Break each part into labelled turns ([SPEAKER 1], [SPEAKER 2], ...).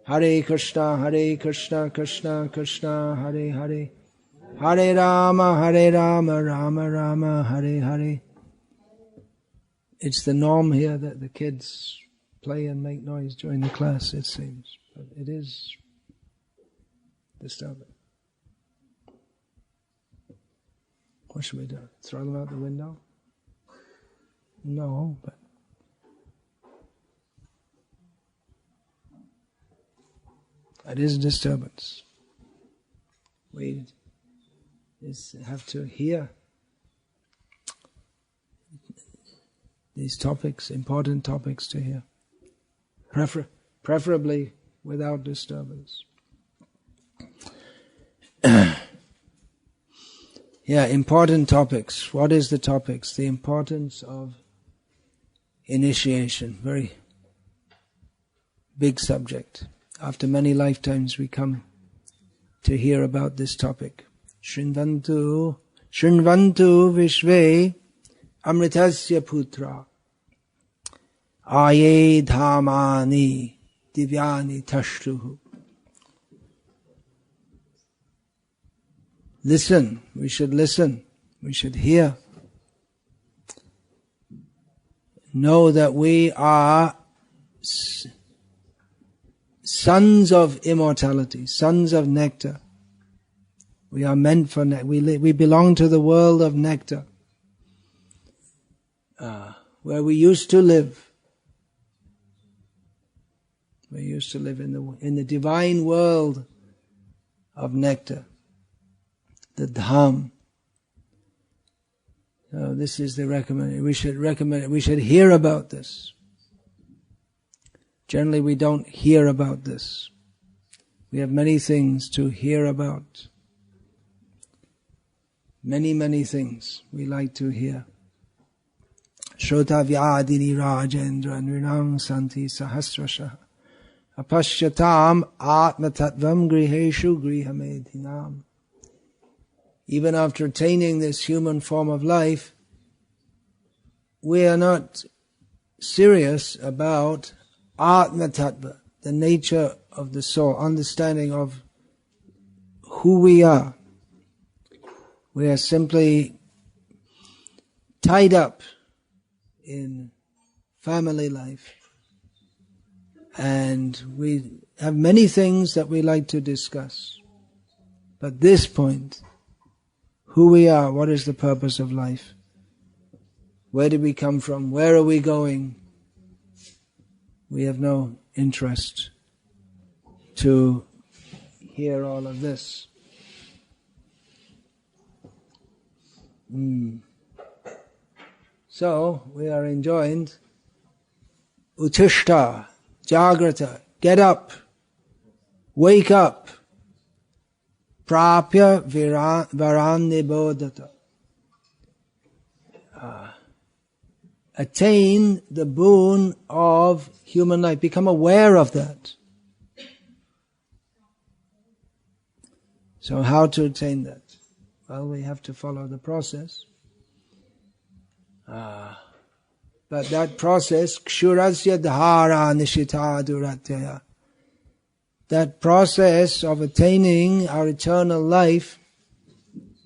[SPEAKER 1] Hare Krishna, Krishna Krishna, Hare Hare, Hare Rama, Rama Rama, Hare Hare. It's the norm here that the kids play and make noise during the class, it seems. But it is disturbing. What should we do? Throw them out the window? No, but it is a disturbance. We just have to hear these topics, important topics to hear. Preferably without disturbance. Yeah, important topics. What is the topics? The importance of initiation. Very big subject. After many lifetimes we come to hear about this topic. Shrinvantu Vishve Amritasya Putra Aye Dhamani Divyani Tashtuhu. Listen, we should hear. Know that we are sons of immortality, sons of nectar. We are meant for nectar. We belong to the world of nectar, where we used to live. We used to live in the divine world of nectar, the Dham. So this is the recommendation. We should hear about this. Generally we don't hear about this. We have many things to hear about. Many things we like to hear. Shrotavyadini Rajendra Nrinam Santi Sahasrasha Apashyatam Atmatattvam Griheshu Grihamedhinam. Even after attaining this human form of life, we are not serious about Atma Tattva, the nature of the soul, understanding of who we are. We are simply tied up in family life, and we have many things that we like to discuss. But this point, who we are, what is the purpose of life? Where did we come from? Where are we going? We have no interest to hear all of this. So, we are enjoined, Utishta, Jagrata, get up, wake up, Prapya Varan Nibodhata. Attain the boon of human life. Become aware of that. So how to attain that? Well, we have to follow the process. But that process, Kshurasya Dhara Nishita Duratyaya, that process of attaining our eternal life,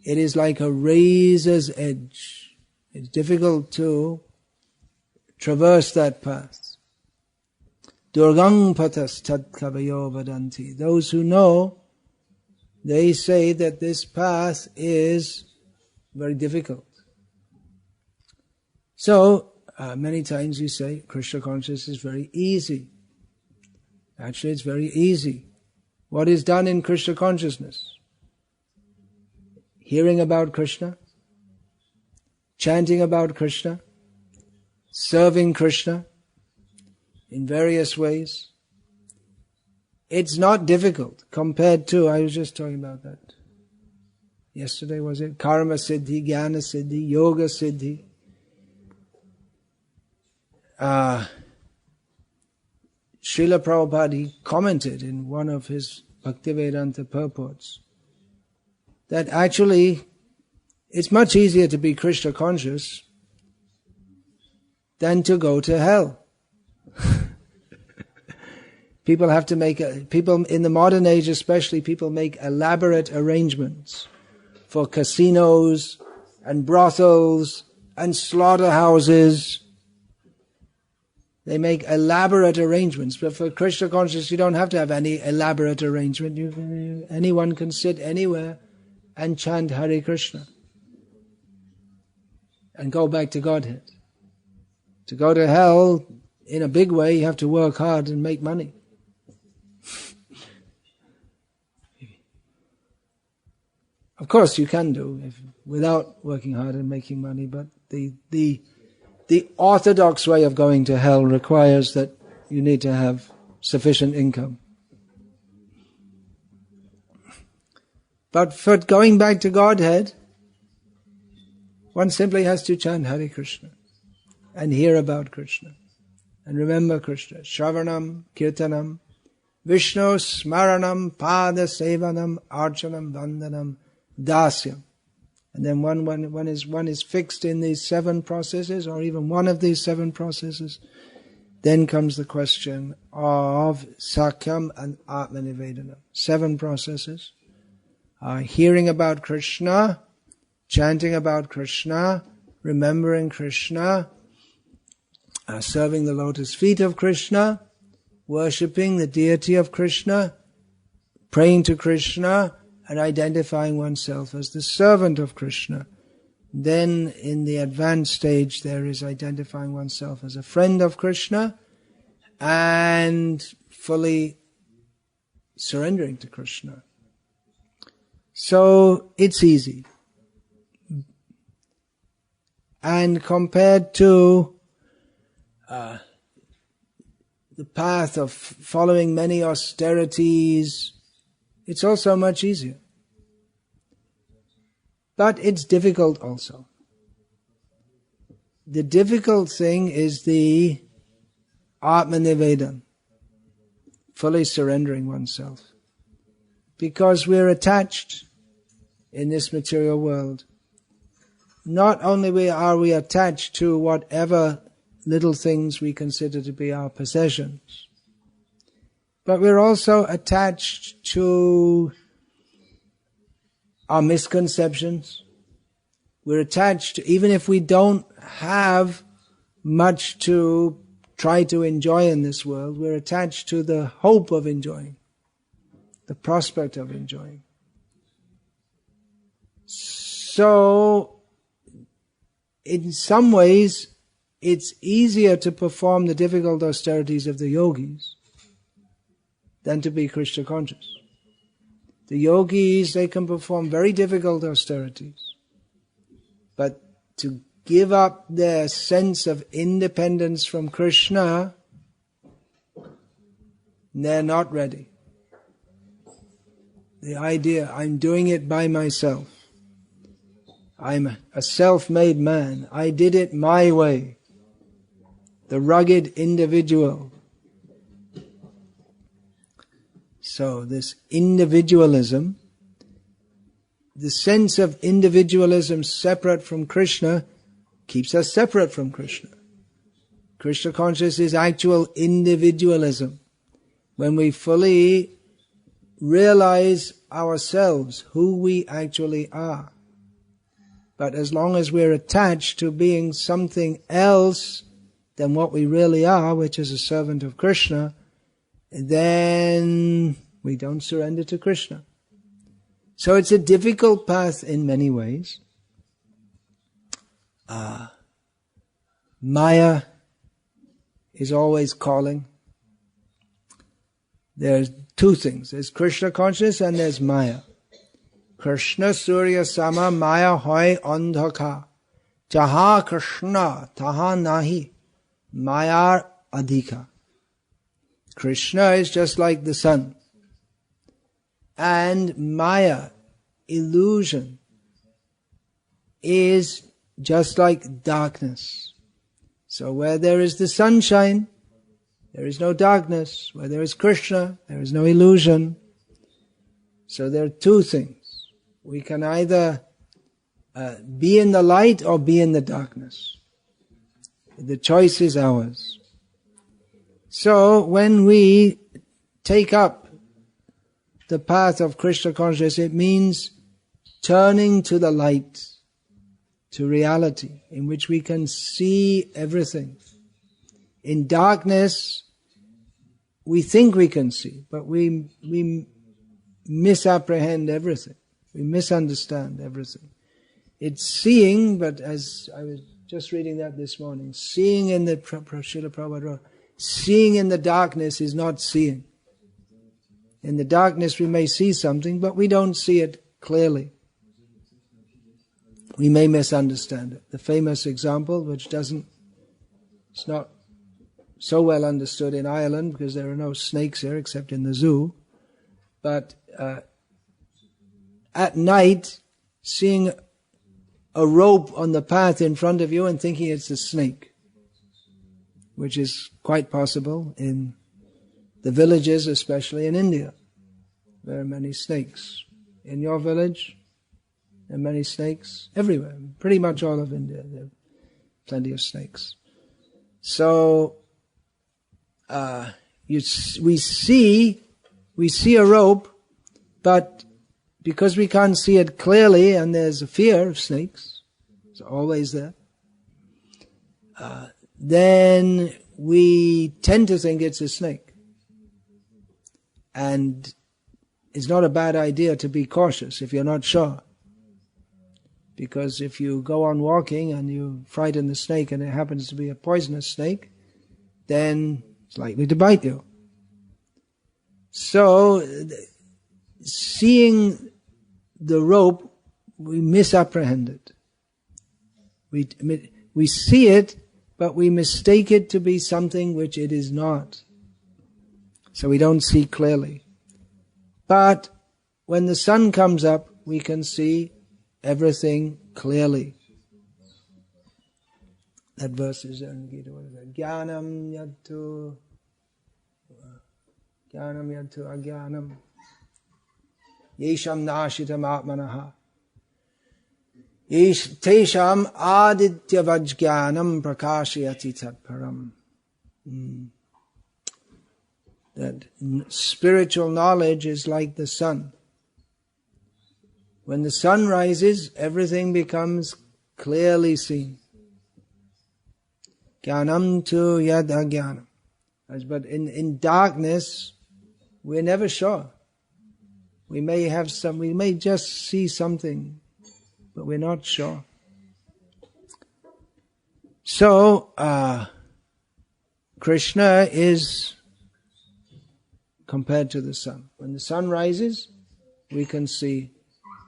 [SPEAKER 1] it is like a razor's edge. It's difficult to traverse that path. Durgang patas tad kavayo vadanti. Those who know, they say that this path is very difficult. So, many times you say, Krishna consciousness is very easy. Actually, it's very easy. What is done in Krishna consciousness? Hearing about Krishna, chanting about Krishna, serving Krishna in various ways. It's not difficult compared to, I was just talking about that yesterday, was it? Karma Siddhi, Jnana Siddhi, Yoga Siddhi. Srila Prabhupada, he commented in one of his Bhaktivedanta purports that actually it's much easier to be Krishna conscious than to go to hell. People have to people in the modern age especially, people make elaborate arrangements for casinos and brothels and slaughterhouses. They make elaborate arrangements, but for Krishna consciousness you don't have to have any elaborate arrangement. Anyone can sit anywhere and chant Hare Krishna and go back to Godhead. To go to hell in a big way, you have to work hard and make money. Of course you can do without working hard and making money, but the orthodox way of going to hell requires that you need to have sufficient income. But for going back to Godhead, one simply has to chant Hare Krishna and hear about Krishna and remember Krishna. Shravanam, Kirtanam, Vishnu Smaranam, Pada Sevanam, Archanam, Vandanam, Dasyam. And then one is fixed in these 7 processes, or even one of these 7 processes. Then comes the question of Sakyam and Atmanivedanam. 7 processes. Hearing about Krishna, chanting about Krishna, remembering Krishna, serving the lotus feet of Krishna, worshipping the deity of Krishna, praying to Krishna, and identifying oneself as the servant of Krishna. Then in the advanced stage there is identifying oneself as a friend of Krishna and fully surrendering to Krishna. So it's easy. And compared to the path of following many austerities, it's also much easier. But it's difficult also. The difficult thing is the Atmanivedan, fully surrendering oneself. Because we're attached in this material world. Not only are we attached to whatever little things we consider to be our possessions, but we're also attached to our misconceptions. We're attached to, even if we don't have much to try to enjoy in this world, we're attached to the hope of enjoying, the prospect of enjoying. So, in some ways, it's easier to perform the difficult austerities of the yogis than to be Krishna conscious. The yogis, they can perform very difficult austerities, but to give up their sense of independence from Krishna, they're not ready. The idea, I'm doing it by myself. I'm a self-made man. I did it my way. The rugged individual. So this individualism, the sense of individualism separate from Krishna, keeps us separate from Krishna. Krishna consciousness is actual individualism. When we fully realize ourselves, who we actually are. But as long as we're attached to being something else than what we really are, which is a servant of Krishna, then we don't surrender to Krishna. So it's a difficult path in many ways. Maya is always calling. There's 2 things. There's Krishna consciousness and there's Maya. Krishna Surya Sama Maya Hoy Andhaka. Jaha Krishna Taha Nahi Maya Adhika. Krishna is just like the sun. And Maya, illusion, is just like darkness. So where there is the sunshine, there is no darkness. Where there is Krishna, there is no illusion. So there are 2 things. We can either be in the light or be in the darkness. The choice is ours. So when we take up the path of Krishna consciousness, it means turning to the light, to reality, in which we can see everything. In darkness, we think we can see, but we misapprehend everything. We misunderstand everything. It's seeing, but as I was just reading that this morning, seeing in the Srila Prabhupada wrote, seeing in the darkness is not seeing. In the darkness we may see something, but we don't see it clearly. We may misunderstand it. The famous example, which it's not so well understood in Ireland because there are no snakes here except in the zoo, but at night, seeing a rope on the path in front of you and thinking it's a snake, which is quite possible in the villages, especially in India. There are many snakes. In your village, there are many snakes. Everywhere, pretty much all of India, there are plenty of snakes. So, we see a rope, but because we can't see it clearly and there's a fear of snakes, it's always there, then we tend to think it's a snake. And it's not a bad idea to be cautious if you're not sure. Because if you go on walking and you frighten the snake and it happens to be a poisonous snake, then it's likely to bite you. So, seeing the rope, we misapprehend it. We see it, but we mistake it to be something which it is not. So we don't see clearly. But when the sun comes up, we can see everything clearly. That verse is there in the Gita. What is that? Jnanam yattu ajnanam yesham nashitam atmanaha tesham adityavajjnanam prakashayati tatparam. That spiritual knowledge is like the sun. When the sun rises, everything becomes clearly seen. Jnanam tu yad ajnanam. But in darkness, we're never sure. We may just see something, but we're not sure. So, Krishna is compared to the sun. When the sun rises, we can see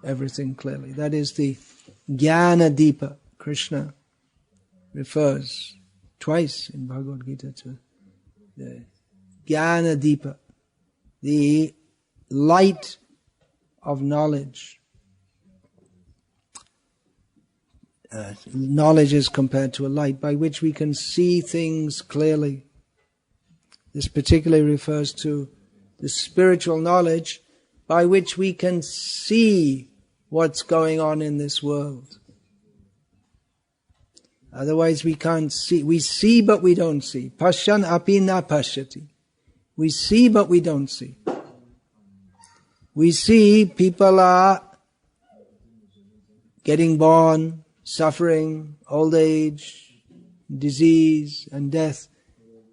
[SPEAKER 1] everything clearly. That is the Jnana Deepa. Krishna refers twice in Bhagavad Gita to the Jnana Deepa, the light of knowledge. Knowledge is compared to a light by which we can see things clearly. This particularly refers to the spiritual knowledge by which we can see what's going on in this world. Otherwise we can't see. We see but we don't see. Pashyan api na pashyati. We see but we don't see. We see people are getting born, suffering, old age, disease and death.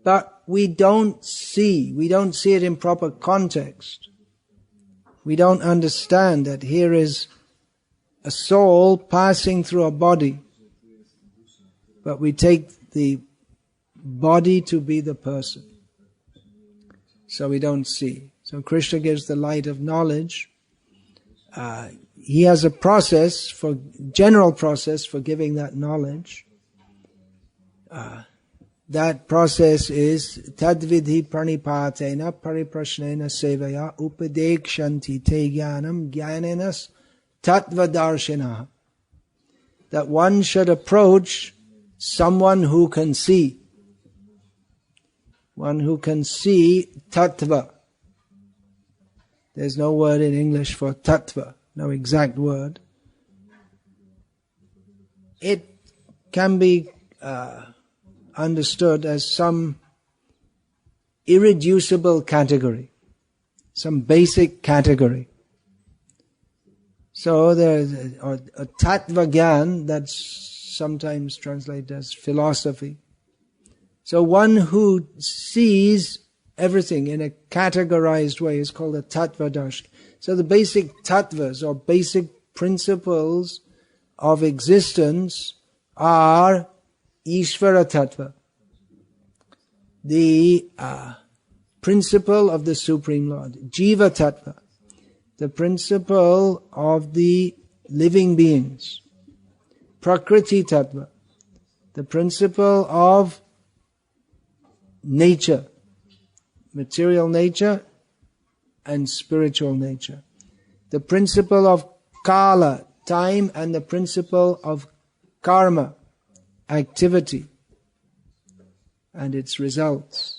[SPEAKER 1] But we don't see it in proper context. We don't understand that here is a soul passing through a body, but we take the body to be the person. So we don't see. So Krishna gives the light of knowledge. He has a general process for giving that knowledge. That process is tadvidhi pranipatena pariprashnena sevaya upadekshanti te jnanam jnanenas tattvadarshinaha. That one should approach someone who can see. One who can see tattva. There's no word in English for tattva, no exact word. It can be understood as some irreducible category. some basic category. So there's a tattva gyan, that's sometimes translated as philosophy. So one who sees everything in a categorized way is called a tattvadarshi. So the basic tattvas or basic principles of existence are Ishvara tattva, the principle of the Supreme Lord. Jiva tattva, the principle of the living beings. Prakriti tattva, the principle of nature, material nature and spiritual nature. The principle of kala, time, and the principle of karma, activity, and its results.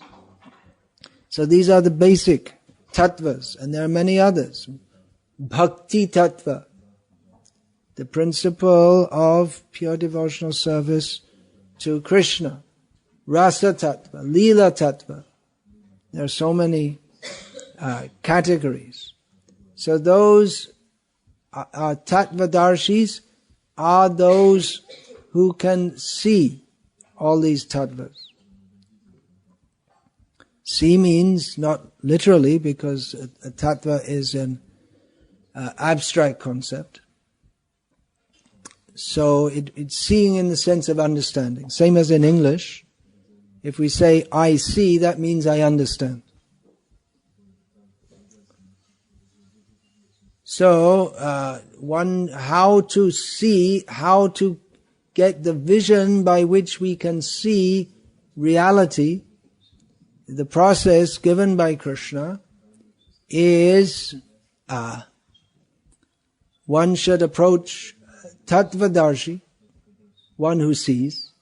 [SPEAKER 1] So these are the basic tattvas, and there are many others. Bhakti tattva, the principle of pure devotional service to Krishna. Rasa tattva, Leela tattva. There are so many categories. So those are tattvadarshis, are those who can see all these tattvas. See means not literally, because a tattva is an abstract concept. So it's seeing in the sense of understanding. Same as in English. If we say, I see, that means I understand. So, how to see, how to get the vision by which we can see reality, the process given by Krishna is, one should approach tattvadarshi, one who sees.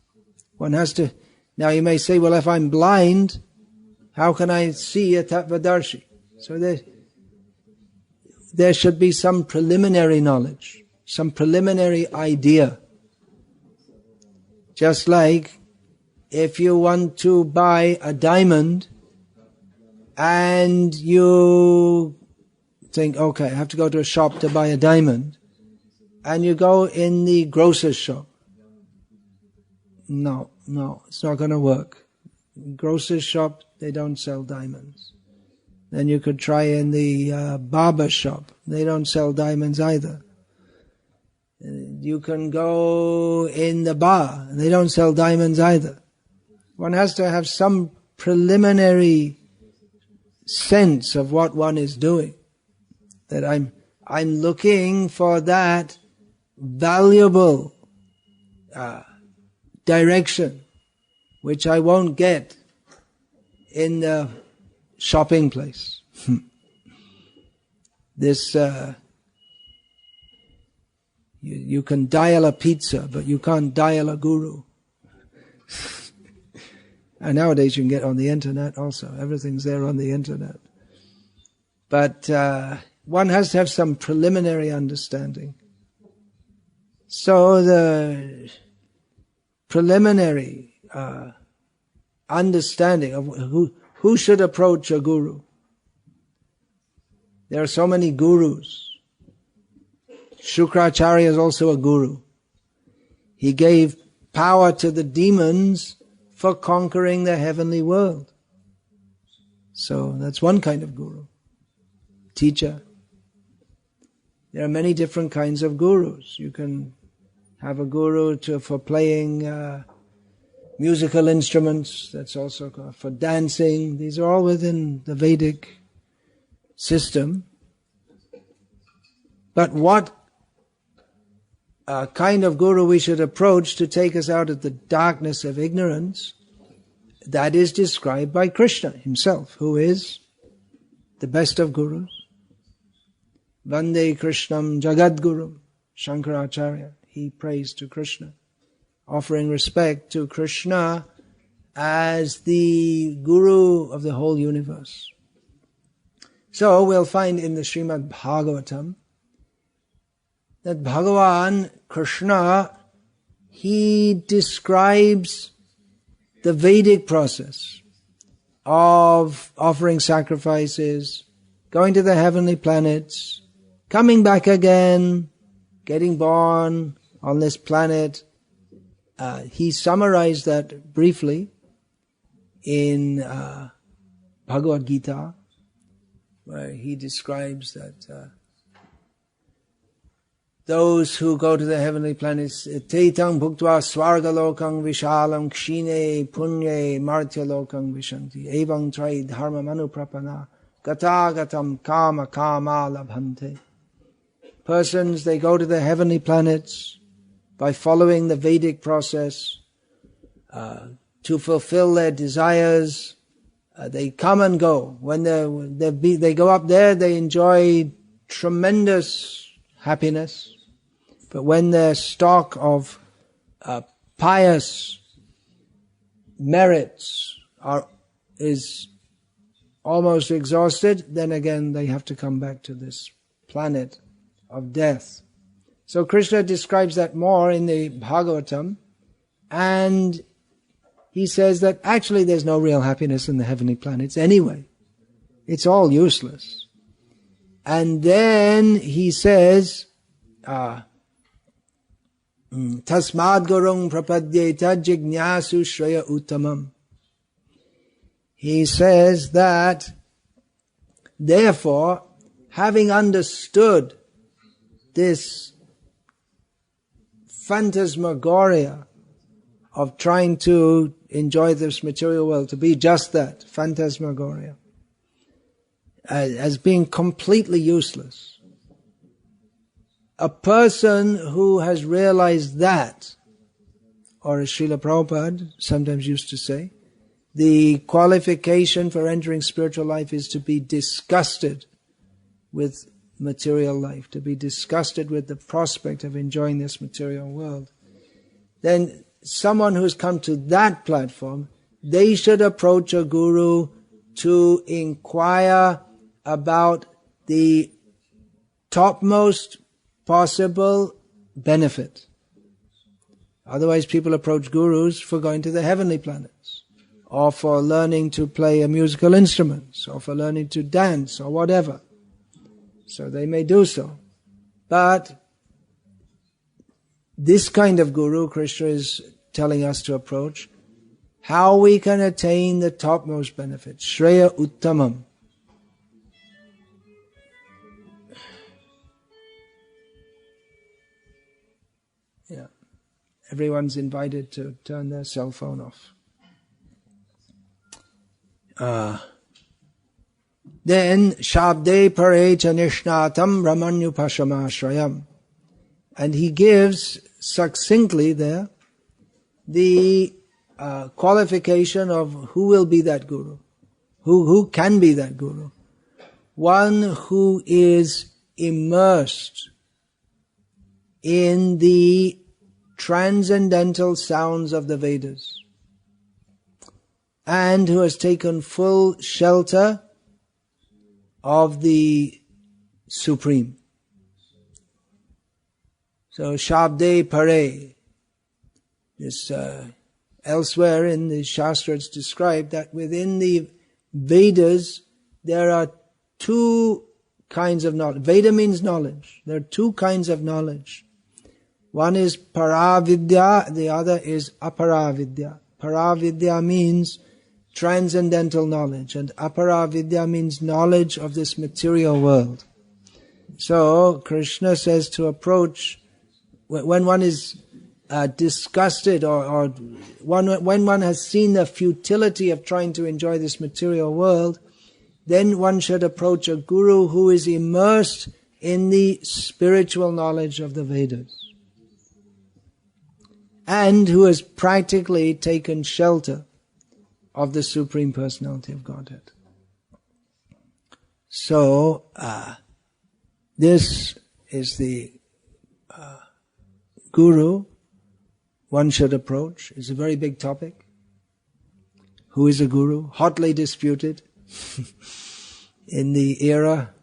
[SPEAKER 1] One has to. Now you may say, well, if I'm blind, how can I see a tattvadarshi? So there should be some preliminary knowledge, some preliminary idea. Just like if you want to buy a diamond and you think, okay, I have to go to a shop to buy a diamond, and you go in the grocer's shop. No, it's not going to work. Grocer's shop, they don't sell diamonds. Then you could try in the barber shop. They don't sell diamonds either. You can go in the bar. They don't sell diamonds either. One has to have some preliminary sense of what one is doing. That I'm looking for that valuable direction, which I won't get in the shopping place. This, you can dial a pizza, but you can't dial a guru. And nowadays you can get on the internet also. Everything's there on the internet. But one has to have some preliminary understanding. So the preliminary understanding of who should approach a guru. There are so many gurus. Shukracharya is also a guru. He gave power to the demons for conquering the heavenly world. So that's one kind of guru. Teacher. There are many different kinds of gurus. You can have a guru for playing musical instruments. That's also for dancing. These are all within the Vedic system. But what kind of guru we should approach to take us out of the darkness of ignorance, that is described by Krishna himself, who is the best of gurus. Vande Krishnam Jagadgurum, Shankaracharya. He prays to Krishna, offering respect to Krishna as the guru of the whole universe. So we'll find in the Srimad Bhagavatam that Bhagavan Krishna, he describes the Vedic process of offering sacrifices, going to the heavenly planets, coming back again, getting born on this planet. He summarized that briefly in Bhagavad Gita, where he describes that those who go to the heavenly planets, Tetang bhuktva swarga lokang vishalam kshine punye martya lokang vishanti evang trai dharma manuprapana gata gatam kama kama labhante. Persons, they go to the heavenly planets by following the Vedic process to fulfill their desires. They come and go. When they go up there, they enjoy tremendous happiness. But when their stock of pious merits is almost exhausted, then again they have to come back to this planet of death. So Krishna describes that more in the Bhagavatam, and he says that actually there's no real happiness in the heavenly planets anyway. It's all useless. And then he says, Tasmad Gurung Prapadyeta Jignasu Shreya Uttamam. He says that, therefore, having understood this phantasmagoria of trying to enjoy this material world, to be just that, phantasmagoria, as being completely useless. A person who has realized that, or as Srila Prabhupada sometimes used to say, the qualification for entering spiritual life is to be disgusted with material life, to be disgusted with the prospect of enjoying this material world. Then someone who's come to that platform, they should approach a guru to inquire about the topmost possible benefit. Otherwise people approach gurus for going to the heavenly planets, or for learning to play a musical instrument, or for learning to dance, or whatever. So they may do so. But this kind of guru, Krishna is telling us to approach, how we can attain the topmost benefit, Shreya Uttamam. Yeah. Everyone's invited to turn their cell phone off. Then, Shabde Pare Chanishnatam Ramanyupashamashrayam. And he gives succinctly there the qualification of who will be that guru, who can be that guru. One who is immersed in the transcendental sounds of the Vedas, and who has taken full shelter of the Supreme. So, Shabde Pare. This elsewhere in the Shastra it's described that within the Vedas there are two kinds of knowledge. Veda means knowledge. There are two kinds of knowledge. One is Paravidya, the other is Aparavidya. Paravidya means transcendental knowledge, and Aparavidya means knowledge of this material world. So, Krishna says to approach, when one is disgusted or when one has seen the futility of trying to enjoy this material world, then one should approach a guru who is immersed in the spiritual knowledge of the Vedas, and who has practically taken shelter of the Supreme Personality of Godhead. So, this is the guru one should approach. It's a very big topic. Who is a guru? Hotly disputed in the era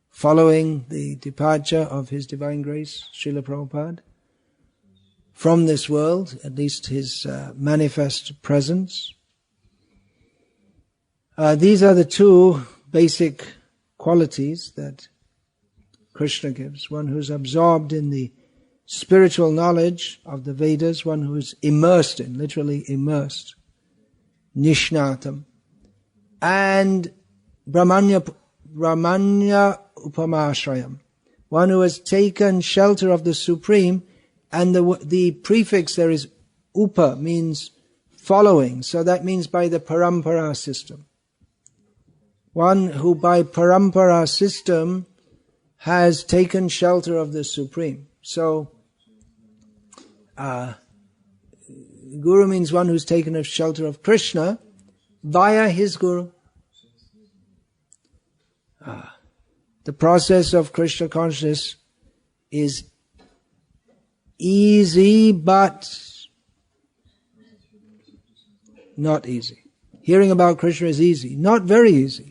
[SPEAKER 1] following the departure of His Divine Grace, Srila Prabhupada, from this world, at least his manifest presence. These are the two basic qualities that Krishna gives. One who's absorbed in the spiritual knowledge of the Vedas, one who is immersed in, literally immersed, nishnatam, and Brahmanya upamashrayam, one who has taken shelter of the Supreme, and the prefix there is upa, means following, so that means by the parampara system. One who by parampara system has taken shelter of the Supreme. So, Guru means one who's taken a shelter of Krishna via his Guru. The process of Krishna consciousness is easy, but not easy. Hearing about Krishna is easy, not very easy.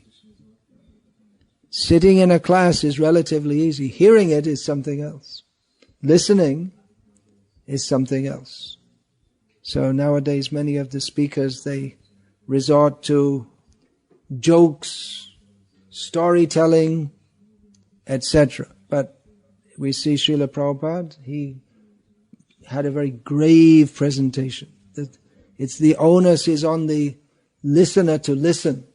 [SPEAKER 1] Sitting in a class is relatively easy. Hearing it is something else. Listening is something else. So nowadays many of the speakers, they resort to jokes, storytelling, etc. But we see Srila Prabhupada, he had a very grave presentation. It's the onus is on the listener to listen,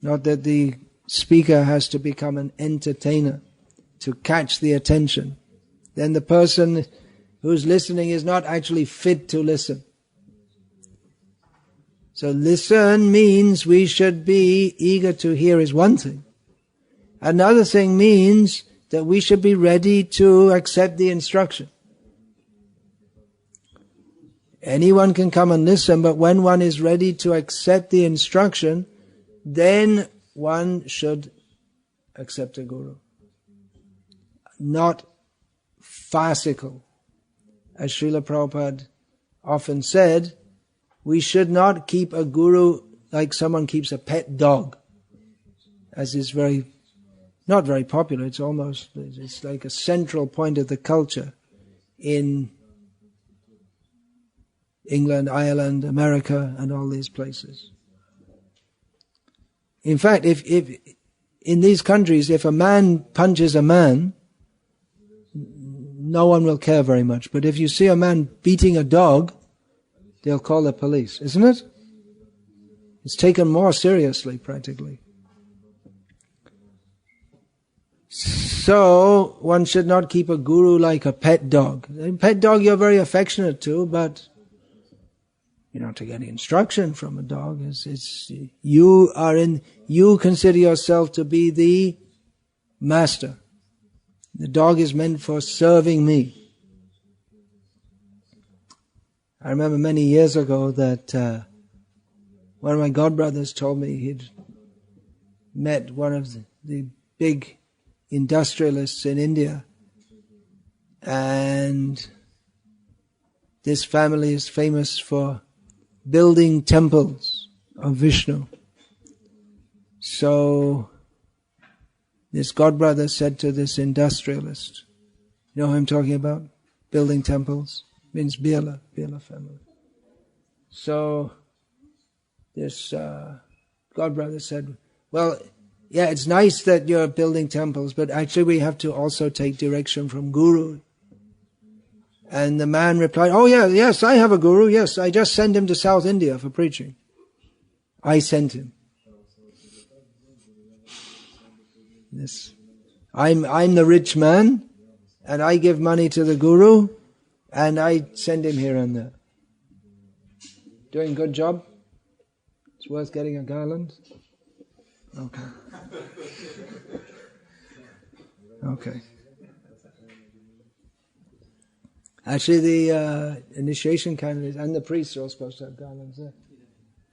[SPEAKER 1] not that the speaker has to become an entertainer to catch the attention. Then the person who's listening is not actually fit to listen. So listen means we should be eager to hear is one thing. Another thing means that we should be ready to accept the instruction. Anyone can come and listen, but when one is ready to accept the instruction, then one should accept a guru. Not farcical. As Srila Prabhupada often said, we should not keep a guru like someone keeps a pet dog, as is not very popular. It's like a central point of the culture in England, Ireland, America, and all these places. In fact, if in these countries, if a man punches a man, no one will care very much. But if you see a man beating a dog, they'll call the police, isn't it? It's taken more seriously, practically. So, one should not keep a guru like a pet dog. A pet dog you're very affectionate to, but you're not to get instruction from a dog. You consider yourself to be the master. The dog is meant for serving me. I remember many years ago that one of my godbrothers told me he'd met one of the big industrialists in India, and this family is famous for building temples of Vishnu. So this godbrother said to this industrialist, you know who I'm talking about? Building temples. Means Birla family. So this godbrother said, well, yeah, it's nice that you're building temples, but actually we have to also take direction from Guru. And the man replied, oh yeah, yes, I have a Guru, yes, I just sent him to South India for preaching. I sent him. Yes. I'm the rich man, and I give money to the Guru, and I send him here and there. Doing a good job? It's worth getting a garland? Okay. Okay. Actually, the initiation candidates and the priests are all supposed to have garlands there.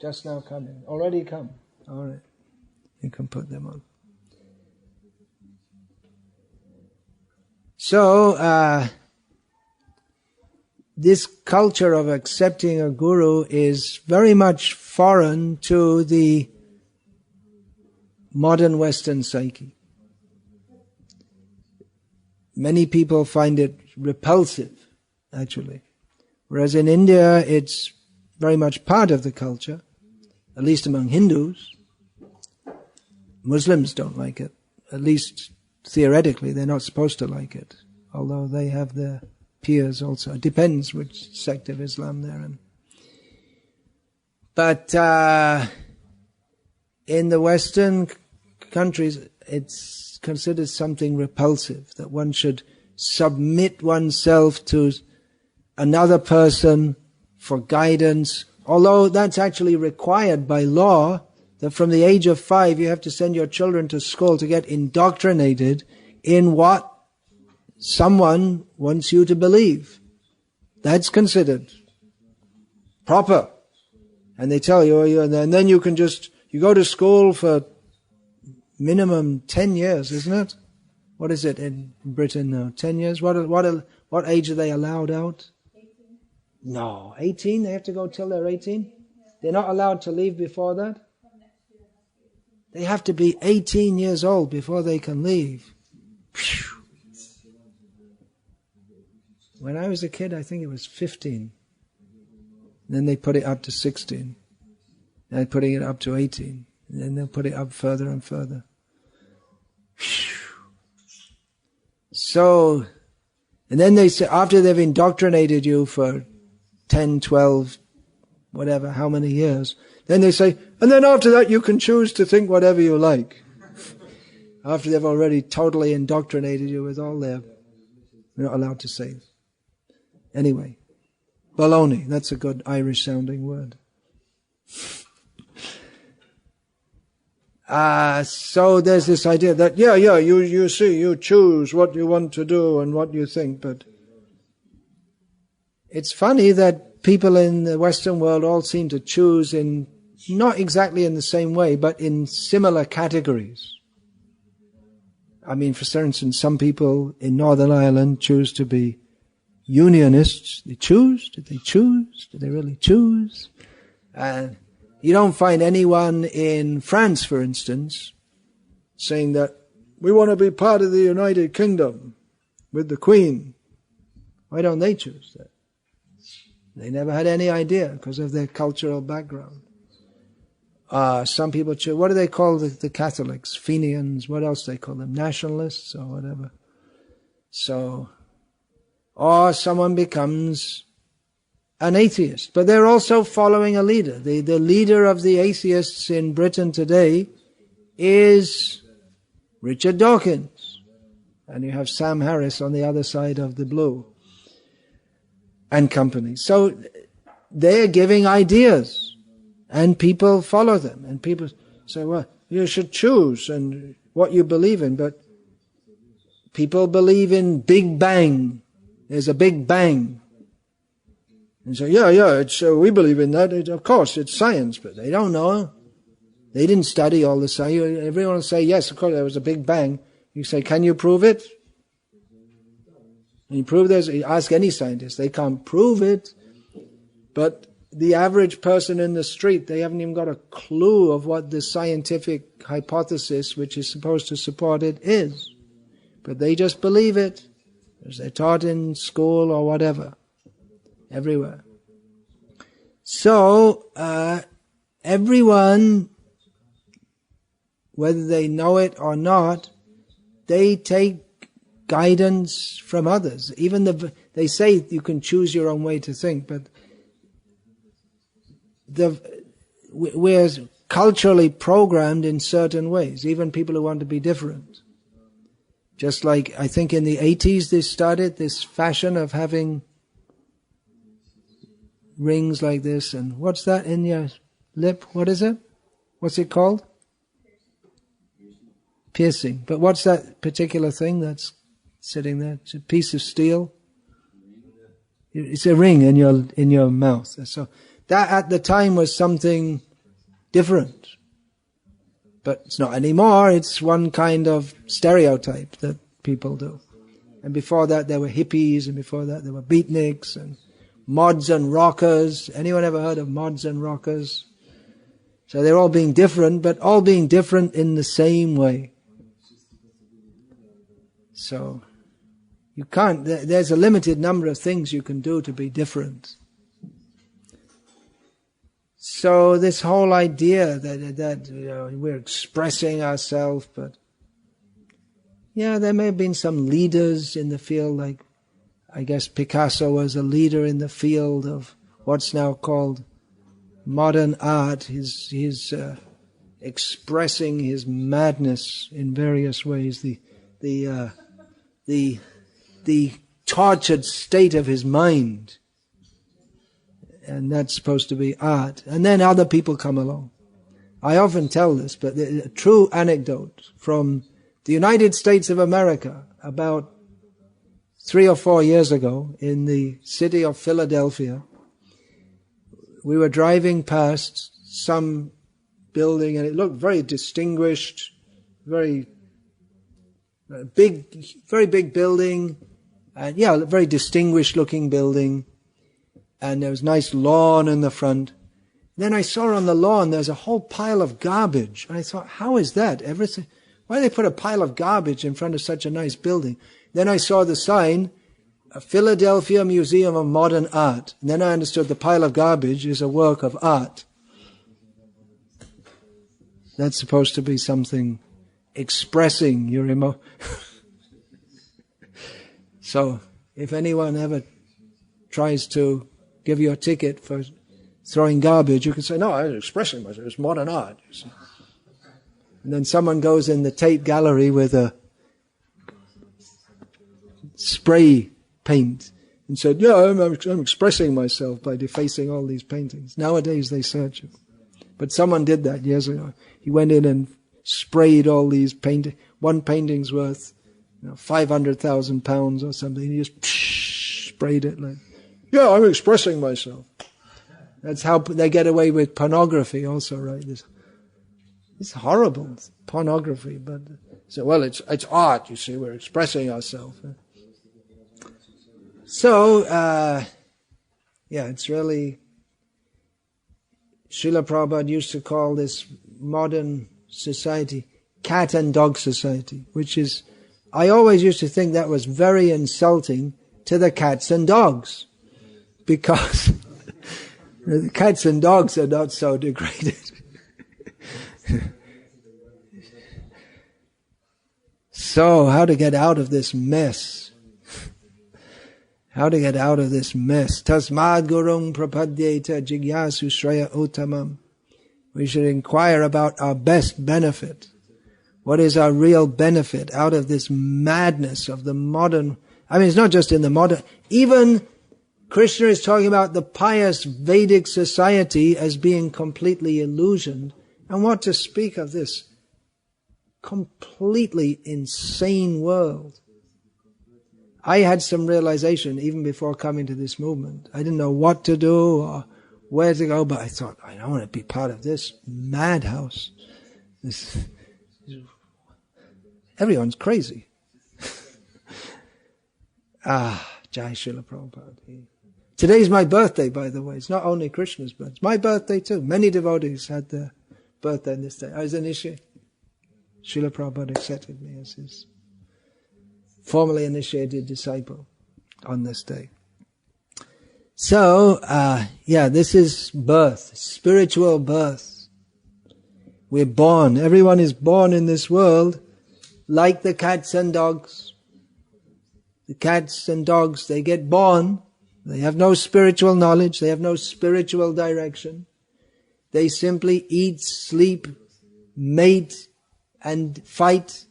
[SPEAKER 1] Just now coming. Already come. All right. You can put them on. So, this culture of accepting a guru is very much foreign to the modern Western psyche. Many people find it repulsive, actually. Whereas in India, it's very much part of the culture, at least among Hindus. Muslims don't like it. At least theoretically, they're not supposed to like it. Although they have their peers also. It depends which sect of Islam they're in. But in the Western countries, it's considered something repulsive, that one should submit oneself to another person for guidance, although that's actually required by law, that from the age of 5 you have to send your children to school to get indoctrinated in what someone wants you to believe. That's considered proper. And they tell you, and then you can you go to school for minimum 10 years, isn't it? What is it in Britain now? 10 years? What age are they allowed out?
[SPEAKER 2] 18.
[SPEAKER 1] No, 18? They have to go till they're 18? They're not allowed to leave before that? They have to be 18 years old before they can leave. Phew. When I was a kid, I think it was 15. Then they put it up to 16. They're putting it up to 18. And then they'll put it up further and further. Whew. So, and then they say, after they've indoctrinated you for 10, 12, whatever, how many years, then they say, and then after that you can choose to think whatever you like. After they've already totally indoctrinated you with all their... You're not allowed to say. Anyway, baloney, that's a good Irish sounding word. So there's this idea that, you see, you choose what you want to do and what you think, but it's funny that people in the Western world all seem to choose in, not exactly in the same way, but in similar categories. I mean, for instance, some people in Northern Ireland choose to be Unionists. They choose? Did they choose? Did they really choose? You don't find anyone in France, for instance, saying that we want to be part of the United Kingdom with the Queen. Why don't they choose that? They never had any idea because of their cultural background. Some people choose, what do they call the Catholics? Fenians, what else do they call them? Nationalists or whatever. So, or someone becomes an atheist. But they're also following a leader. The leader of the atheists in Britain today is Richard Dawkins. And you have Sam Harris on the other side of the blue. And company. So they're giving ideas. And people follow them. And people say, well, you should choose and what you believe in. But people believe in Big Bang. There's a Big Bang. And so, it's, we believe in that. Of course, it's science, but they don't know. They didn't study all the science. Everyone will say, yes, of course, there was a Big Bang. You say, can you prove it? And you prove there's, you ask any scientist, they can't prove it. But the average person in the street, they haven't even got a clue of what the scientific hypothesis, which is supposed to support it, is. But they just believe it, as they're taught in school or whatever. Everywhere. So, everyone, whether they know it or not, they take guidance from others. Even they say you can choose your own way to think, but we're culturally programmed in certain ways, even people who want to be different. Just like, I think in the 80s they started this fashion of having rings like this, and what's that in your lip? What is it? What's it called? Piercing. But what's that particular thing that's sitting there? It's a piece of steel. It's a ring in your mouth. So that at the time was something different. But it's not anymore. It's one kind of stereotype that people do. And before that there were hippies, and before that there were beatniks and mods and rockers. Anyone ever heard of mods and rockers? So they're all being different, but all being different in the same way. So you can't, there's a limited number of things you can do to be different. So this whole idea that we're expressing ourselves, but yeah, there may have been some leaders in the field, like I guess Picasso was a leader in the field of what's now called modern art. He's expressing his madness in various ways, the tortured state of his mind. And that's supposed to be art. And then other people come along. I often tell this, but a true anecdote from the United States of America about 3 or 4 years ago in the city of Philadelphia. We were driving past some building and it looked very distinguished, very big building, and a very distinguished looking building. And there was nice lawn in the front. Then I saw on the lawn there's a whole pile of garbage. And I thought, how is that? Why do they put a pile of garbage in front of such a nice building? Then I saw the sign, Philadelphia Museum of Modern Art. And then I understood the pile of garbage is a work of art. That's supposed to be something expressing your emotion. So, if anyone ever tries to give you a ticket for throwing garbage, you can say, no, I'm expressing myself, it's modern art. You see. And then someone goes in the Tate Gallery with a spray paint and said, yeah, I'm expressing myself by defacing all these paintings. Nowadays they search it. But someone did that years ago. He went in and sprayed all these paintings. One painting's worth £500,000 or something. He just sprayed it like, yeah, I'm expressing myself. That's how they get away with pornography also, right? It's horrible, pornography. But so, well, it's art, you see, we're expressing ourselves. So, it's really, Srila Prabhupada used to call this modern society cat and dog society, which is, I always used to think that was very insulting to the cats and dogs, because the cats and dogs are not so degraded. So, how to get out of this mess? How to get out of this mess? Tasmad gurung prapadyeta jigyasu shraya uttamam. We should inquire about our best benefit. What is our real benefit out of this madness of the modern? I mean, it's not just in the modern. Even Krishna is talking about the pious Vedic society as being completely illusioned. And what to speak of this completely insane world? I had some realization even before coming to this movement. I didn't know what to do or where to go, but I thought, I don't want to be part of this madhouse. Everyone's crazy. Jai Srila Prabhupada. Today's my birthday, by the way. It's not only Krishna's birthday. It's my birthday too. Many devotees had their birthday on this day. I was initiated. Srila Prabhupada accepted me as his formally initiated disciple on this day. So, this is birth, spiritual birth. We're born. Everyone is born in this world like the cats and dogs. The cats and dogs, they get born. They have no spiritual knowledge. They have no spiritual direction. They simply eat, sleep, mate, and fight.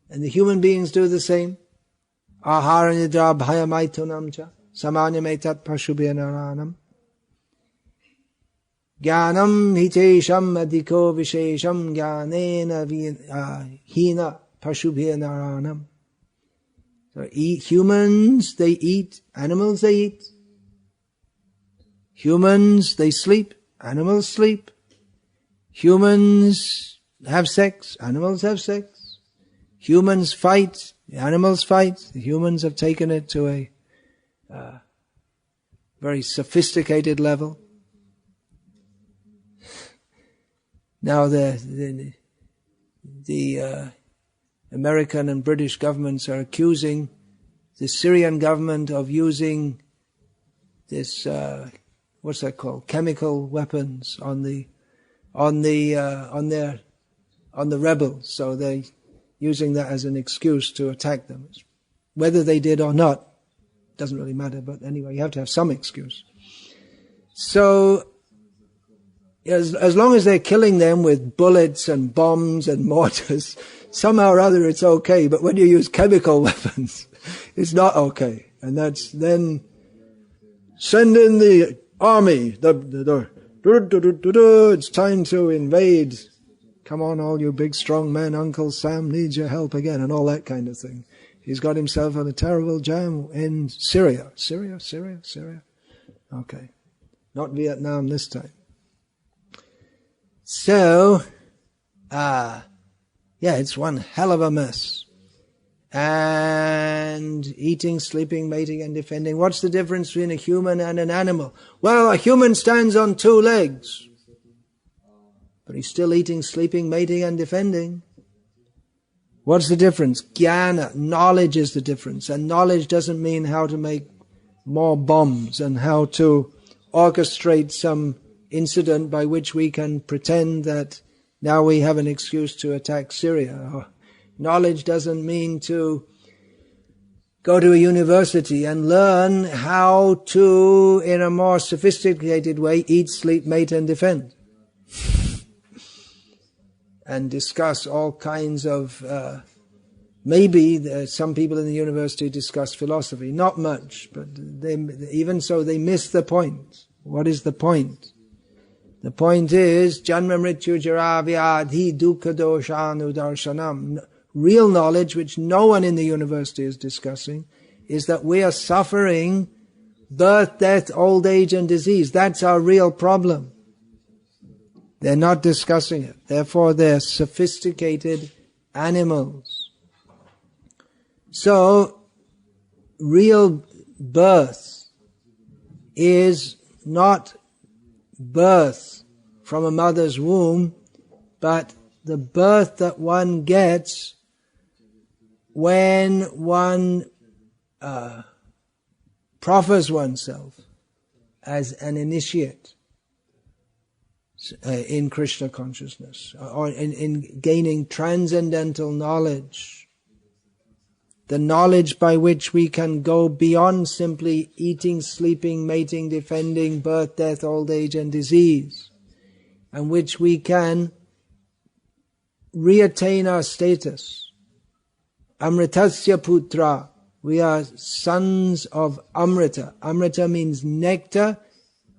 [SPEAKER 1] And the human beings do the same. Ahara nidra bhayamaitunam cha samanyametat pashubhya naranam jnanam hitesham adhiko vishesham jnanena hina pashubhya naranam. So humans, they eat. Animals, they eat. Humans, they sleep. Animals sleep. Humans have sex. Animals have sex. Humans fight. Animals fight. The humans have taken it to a very sophisticated level. Now the American and British governments are accusing the Syrian government of using this what's that called? Chemical weapons on the rebels. So they're using that as an excuse to attack them. Whether they did or not, doesn't really matter, but anyway, you have to have some excuse. So, as long as they're killing them with bullets and bombs and mortars, somehow or other it's okay, but when you use chemical weapons, it's not okay. And that's then, send in the army, it's time to invade. Come on, all you big strong men, Uncle Sam needs your help again, and all that kind of thing. He's got himself in a terrible jam in Syria. Syria. Okay. Not Vietnam this time. So, it's one hell of a mess. And eating, sleeping, mating and defending. What's the difference between a human and an animal? Well, a human stands on 2 legs. But he's still eating, sleeping, mating and defending. What's the difference? Jnana, knowledge is the difference. And knowledge doesn't mean how to make more bombs and how to orchestrate some incident by which we can pretend that now we have an excuse to attack Syria. Or knowledge doesn't mean to go to a university and learn how to, in a more sophisticated way, eat, sleep, mate and defend. And discuss all kinds of, maybe some people in the university discuss philosophy, not much, but even so they miss the point. What is the point? The point is, Janma Mrityu Jara Vyadhi Dukkha Doshanu Darshanam. Real knowledge, which no one in the university is discussing, is that we are suffering birth, death, old age and disease. That's our real problem. They're not discussing it. Therefore, they're sophisticated animals. So, real birth is not birth from a mother's womb, but the birth that one gets when one proffers oneself as an initiate in Krishna consciousness, or in gaining transcendental knowledge, the knowledge by which we can go beyond simply eating, sleeping, mating, defending, birth, death, old age and disease, and which we can reattain our status. Amritasya putra, we are sons of Amrita. Amrita means nectar,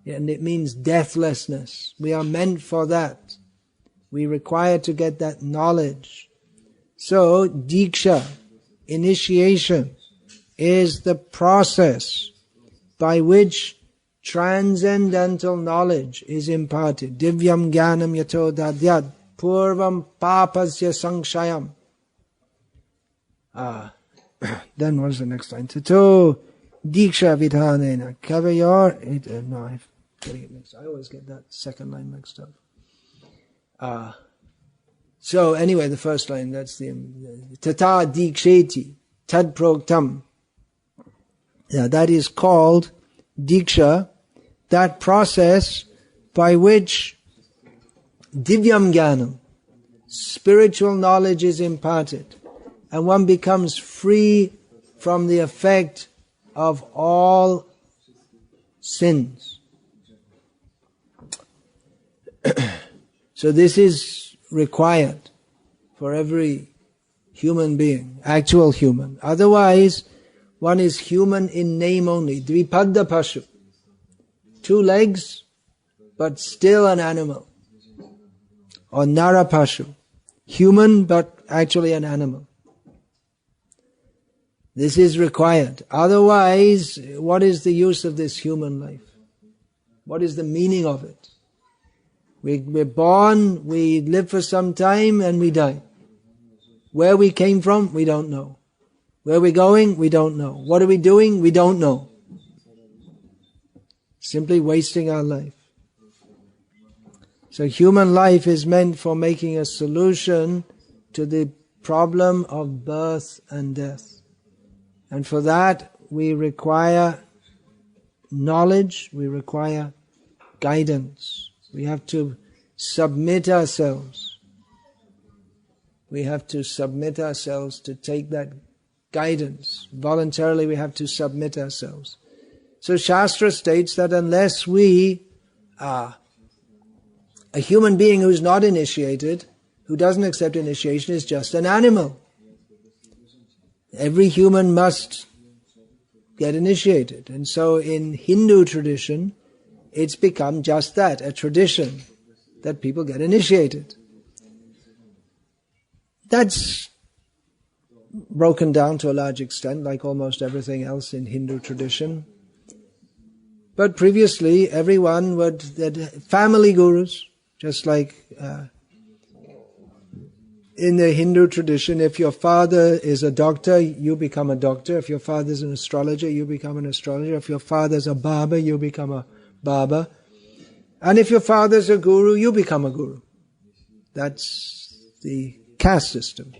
[SPEAKER 1] and it means deathlessness. We are meant for that. We require to get that knowledge. So, Diksha, initiation, is the process by which transcendental knowledge is imparted. Divyam Jnanam Yato Dadyad Purvam Papasya Sankshayam. Then what's the next line? Tato Diksha Vidhanena Kavayor. No, I'm getting it mixed. I always get that second line mixed up. So anyway, the first line, that's the Tata Diksheti Tad Proktam. Yeah, that is called Diksha, that process by which Divyam Jnanam, spiritual knowledge is imparted, and one becomes free from the effect of all sins. So this is required for every human being, actual human. Otherwise, one is human in name only. Dvipadda Pashu. 2 legs, but still an animal. Or Nara Pashu. Human, but actually an animal. This is required. Otherwise, what is the use of this human life? What is the meaning of it? We're born, we live for some time, and we die. Where we came from, we don't know. Where we're going, we don't know. What are we doing? We don't know. Simply wasting our life. So human life is meant for making a solution to the problem of birth and death. And for that, we require knowledge, we require guidance. We have to submit ourselves. We have to submit ourselves to take that guidance. Voluntarily we have to submit ourselves. So Shastra states that unless we are a human being who's not initiated, who doesn't accept initiation, is just an animal. Every human must get initiated. And so in Hindu tradition, it's become just that, a tradition, that people get initiated. That's broken down to a large extent, like almost everything else in Hindu tradition. But previously, everyone would, family gurus, just like in the Hindu tradition, if your father is a doctor, you become a doctor. If your father is an astrologer, you become an astrologer. If your father is a barber, you become a barber. And if your father is a guru, you become a guru. That's the caste system.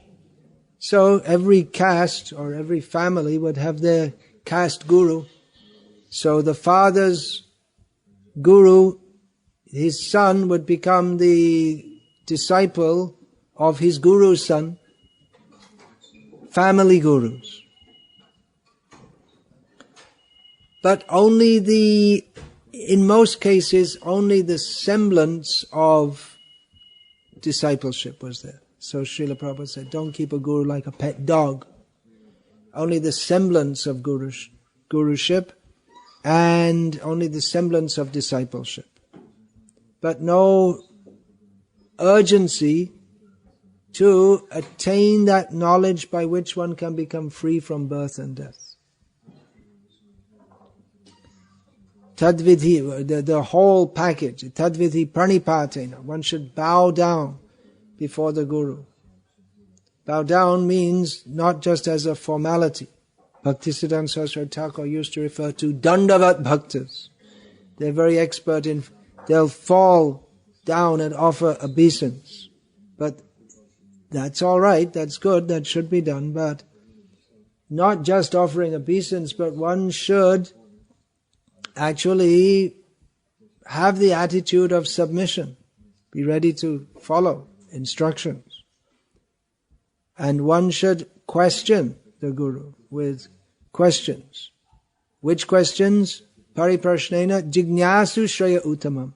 [SPEAKER 1] So every caste or every family would have their caste guru. So the father's guru, his son, would become the disciple of his guru's son. Family gurus. But in most cases, only the semblance of discipleship was there. So Srila Prabhupada said, don't keep a guru like a pet dog. Only the semblance of guruship and only the semblance of discipleship. But no urgency to attain that knowledge by which one can become free from birth and death. Tadvidhi, the whole package, tadvidhi pranipatena, one should bow down before the Guru. Bow down means not just as a formality. Bhaktisiddhanta Saraswati Thakur used to refer to dandavat bhaktas. They're very expert they'll fall down and offer obeisance. But that's all right, that's good, that should be done, but not just offering obeisance, but one should actually have the attitude of submission, be ready to follow instructions. And one should question the Guru with questions. Which questions? Pariprashnena jignasu shraya uttamam.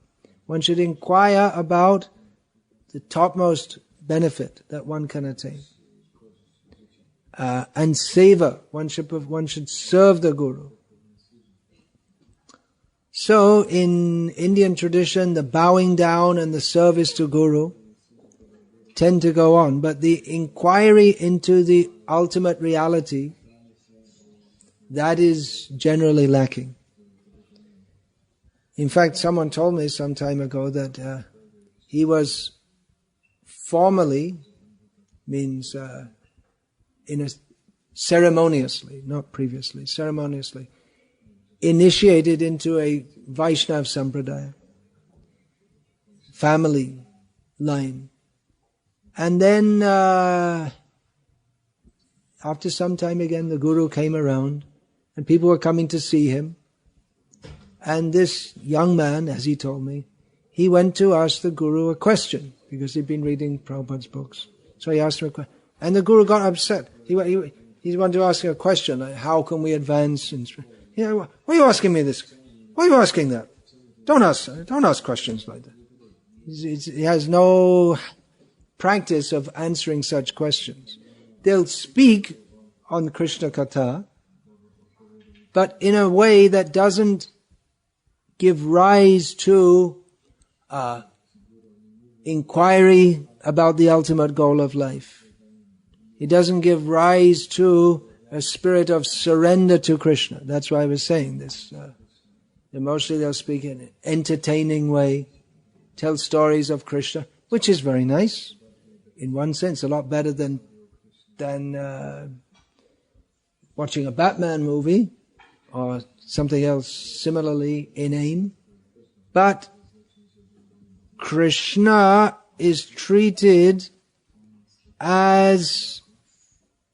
[SPEAKER 1] One should inquire about the topmost benefit that one can attain. And seva, one should serve the Guru. So in Indian tradition, the bowing down and the service to Guru tend to go on, but the inquiry into the ultimate reality, that is generally lacking. In fact, someone told me some time ago that he was formally, means ceremoniously, not previously, ceremoniously, initiated into a Vaishnav Sampradaya, family line. And then, after some time again, the Guru came around, and people were coming to see him. And this young man, as he told me, he went to ask the Guru a question, because he'd been reading Prabhupada's books. So he asked him a question. And the Guru got upset. He wanted to ask him a question, like, how can we advance? Why are you asking me this? Why are you asking that? Don't ask questions like that. He has no practice of answering such questions. They'll speak on Krishna Katha, but in a way that doesn't give rise to inquiry about the ultimate goal of life. It doesn't give rise to a spirit of surrender to Krishna. That's why I was saying this. Mostly they'll speak in an entertaining way, tell stories of Krishna, which is very nice. In one sense, a lot better than watching a Batman movie or something else similarly inane. But Krishna is treated as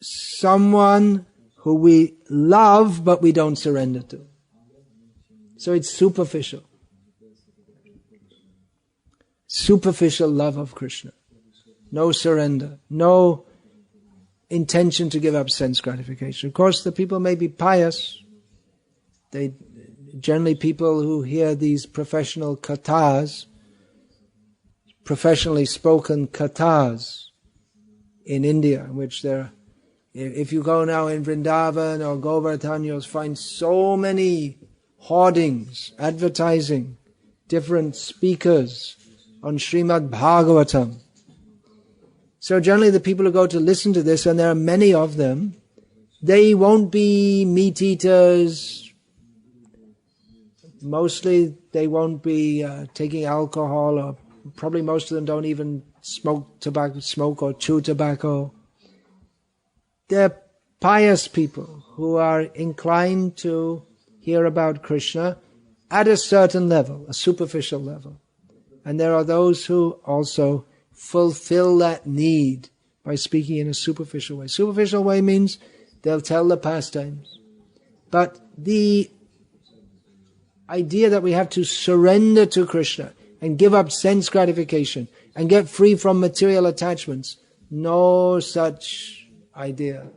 [SPEAKER 1] someone who we love but we don't surrender to. So it's superficial. superficial love of Krishna. No surrender. No intention to give up sense gratification. Of course, the people may be pious. Generally people who hear these professional kathas, professionally spoken kathas in India, in which if you go now in Vrindavan or Govardhan, you'll find so many hoardings, advertising, different speakers on Srimad Bhagavatam. So generally the people who go to listen to this, and there are many of them, they won't be meat eaters. Mostly they won't be taking alcohol, or probably most of them don't even smoke or chew tobacco. They're pious people who are inclined to hear about Krishna at a certain level, a superficial level. And there are those who also fulfill that need by speaking in a superficial way. Superficial way means they'll tell the pastimes. But the idea that we have to surrender to Krishna and give up sense gratification and get free from material attachments, no such idea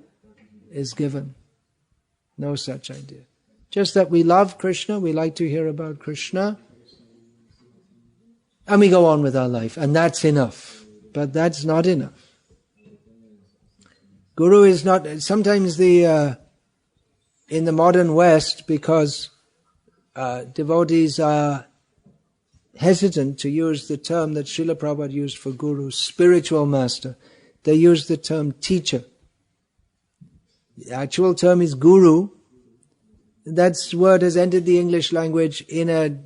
[SPEAKER 1] is given. No such idea. Just that we love Krishna, we like to hear about Krishna, and we go on with our life, and that's enough. But that's not enough. Guru is not, sometimes in the modern West, because devotees are hesitant to use the term that Srila Prabhupada used for guru, spiritual master. They use the term teacher. The actual term is guru. That word has entered the English language in a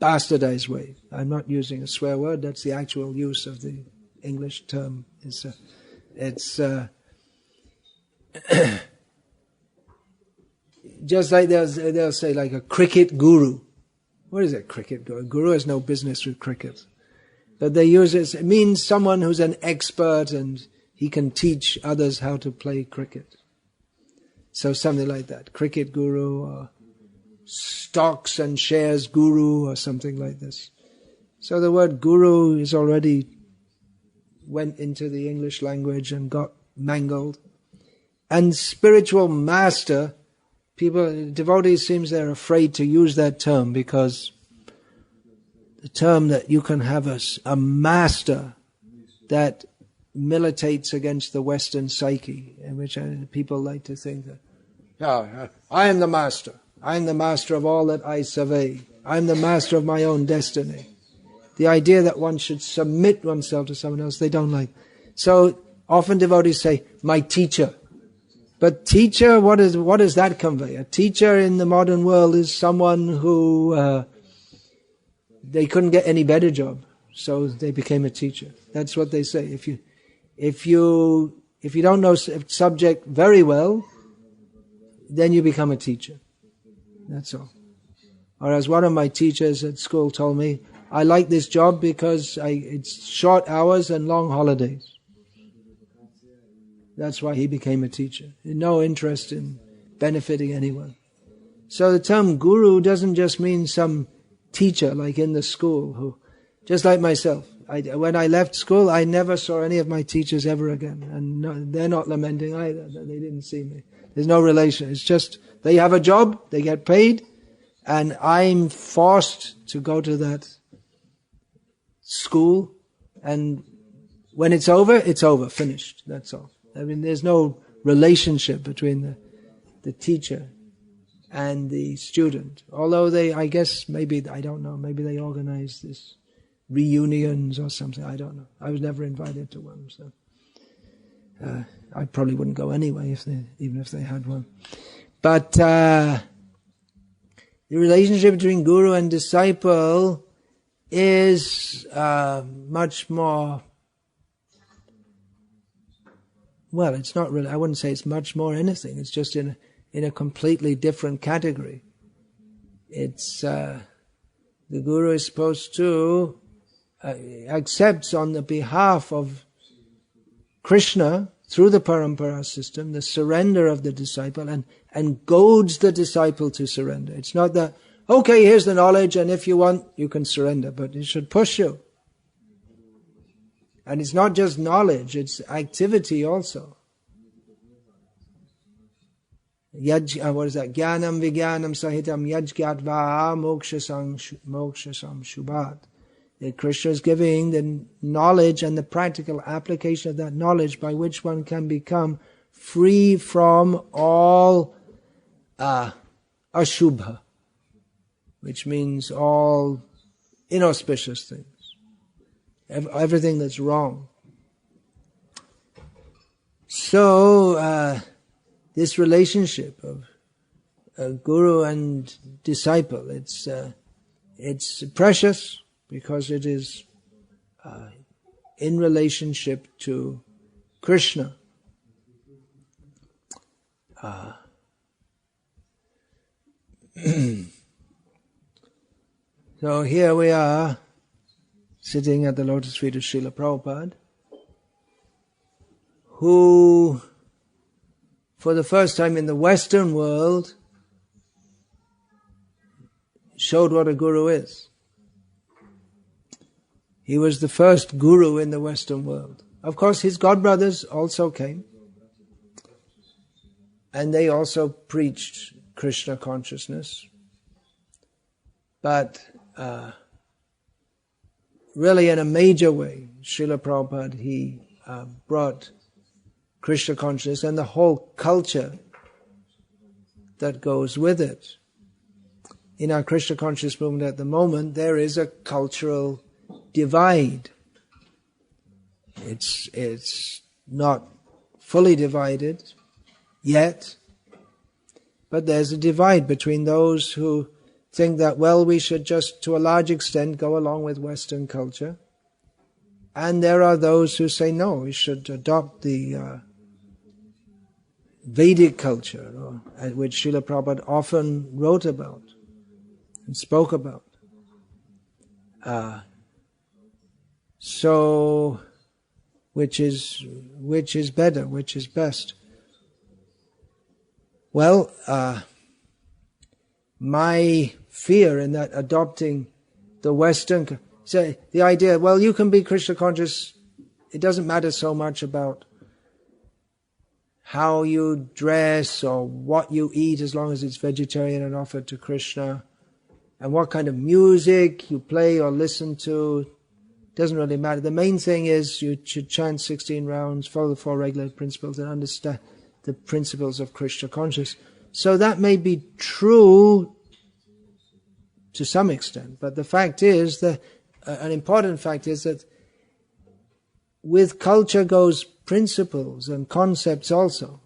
[SPEAKER 1] bastardized way. I'm not using a swear word, that's the actual use of the English term. It's just like they'll say like a cricket guru. What is a cricket guru? A guru has no business with cricket. But they use it means someone who's an expert and he can teach others how to play cricket. So something like that. Cricket guru or stocks and shares guru or something like this. So the word guru is already went into the English language and got mangled. And spiritual master, devotees seems they're afraid to use that term, because the term that you can have a master that militates against the Western psyche, in which people like to think that, I am the master. I am the master of all that I survey. I am the master of my own destiny. The idea that one should submit oneself to someone else, they don't like. So often devotees say, my teacher. But teacher, what does that convey? A teacher in the modern world is someone who they couldn't get any better job, so they became a teacher. That's what they say. If you don't know a subject very well, then you become a teacher. That's all. Or as one of my teachers at school told me, I like this job because it's short hours and long holidays. That's why he became a teacher. No interest in benefiting anyone. So the term guru doesn't just mean some teacher like in the school who, just like myself. When I left school, I never saw any of my teachers ever again. And they're not lamenting either that they didn't see me. There's no relation. It's just they have a job, they get paid, and I'm forced to go to that school, and when it's over, finished. That's all. I mean, there's no relationship between the teacher and the student. Although I guess, maybe, I don't know, maybe they organize this reunions or something, I don't know. I was never invited to one, so I probably wouldn't go anyway, even if they had one. But the relationship between guru and disciple is much more, well, it's not really, I wouldn't say it's much more anything, it's just in a completely different category. It's, the guru is supposed to accepts on the behalf of Krishna, through the parampara system, the surrender of the disciple, and goads the disciple to surrender. It's not that, okay, here's the knowledge, and if you want, you can surrender, but it should push you. And it's not just knowledge, it's activity also. What is that? Jnanam vijnanam sahitam yajgyatva mokshasam shubhat. That Krishna is giving the knowledge and the practical application of that knowledge by which one can become free from all ashubha, which means all inauspicious things. Everything that's wrong. So, this relationship of guru and disciple, it's precious because it is in relationship to Krishna. So here we are, sitting at the lotus feet of Srila Prabhupada, who, for the first time in the Western world, showed what a guru is. He was the first guru in the Western world. Of course, his godbrothers also came, and they also preached Krishna consciousness. But really in a major way, Srila Prabhupada, he brought Krishna consciousness and the whole culture that goes with it. In our Krishna conscious movement at the moment, there is a cultural divide. It's not fully divided yet, but there's a divide between those who think that, well, we should just to a large extent go along with Western culture, and there are those who say no, we should adopt the Vedic culture, which Srila Prabhupada often wrote about and spoke about. So, which is better, which is best? Well, my fear in that adopting the Western, so the idea, well, you can be Krishna conscious, it doesn't matter so much about how you dress or what you eat as long as it's vegetarian and offered to Krishna, and what kind of music you play or listen to, doesn't really matter. The main thing is you should chant 16 rounds, follow the 4 regular principles, and understand the principles of Krishna consciousness. So that may be true to some extent, but the fact is that an important fact is that with culture goes principles and concepts also.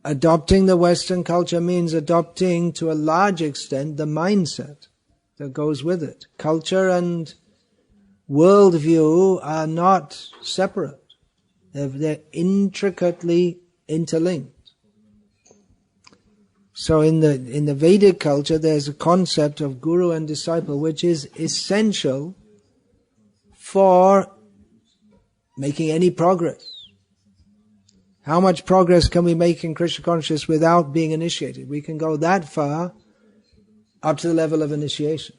[SPEAKER 1] Adopting the Western culture means adopting to a large extent the mindset that goes with it. Culture and worldview are not separate. They're intricately interlinked. So in the Vedic culture, there's a concept of guru and disciple, which is essential for making any progress. How much progress can we make in Krishna consciousness without being initiated? We can go that far up to the level of initiation,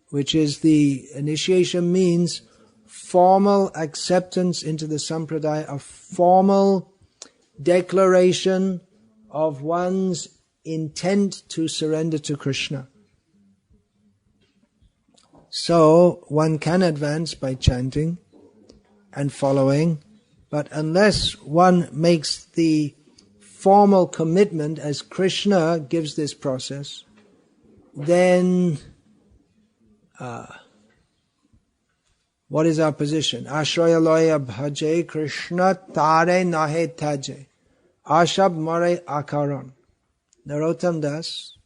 [SPEAKER 1] which is the initiation means formal acceptance into the sampradaya, a formal declaration of one's intent to surrender to Krishna. So one can advance by chanting and following, but unless one makes the formal commitment as Krishna gives this process, then what is our position? Ashraya loya bhaje Krishna tare nahe taje ashab mare akaran. Narottam Das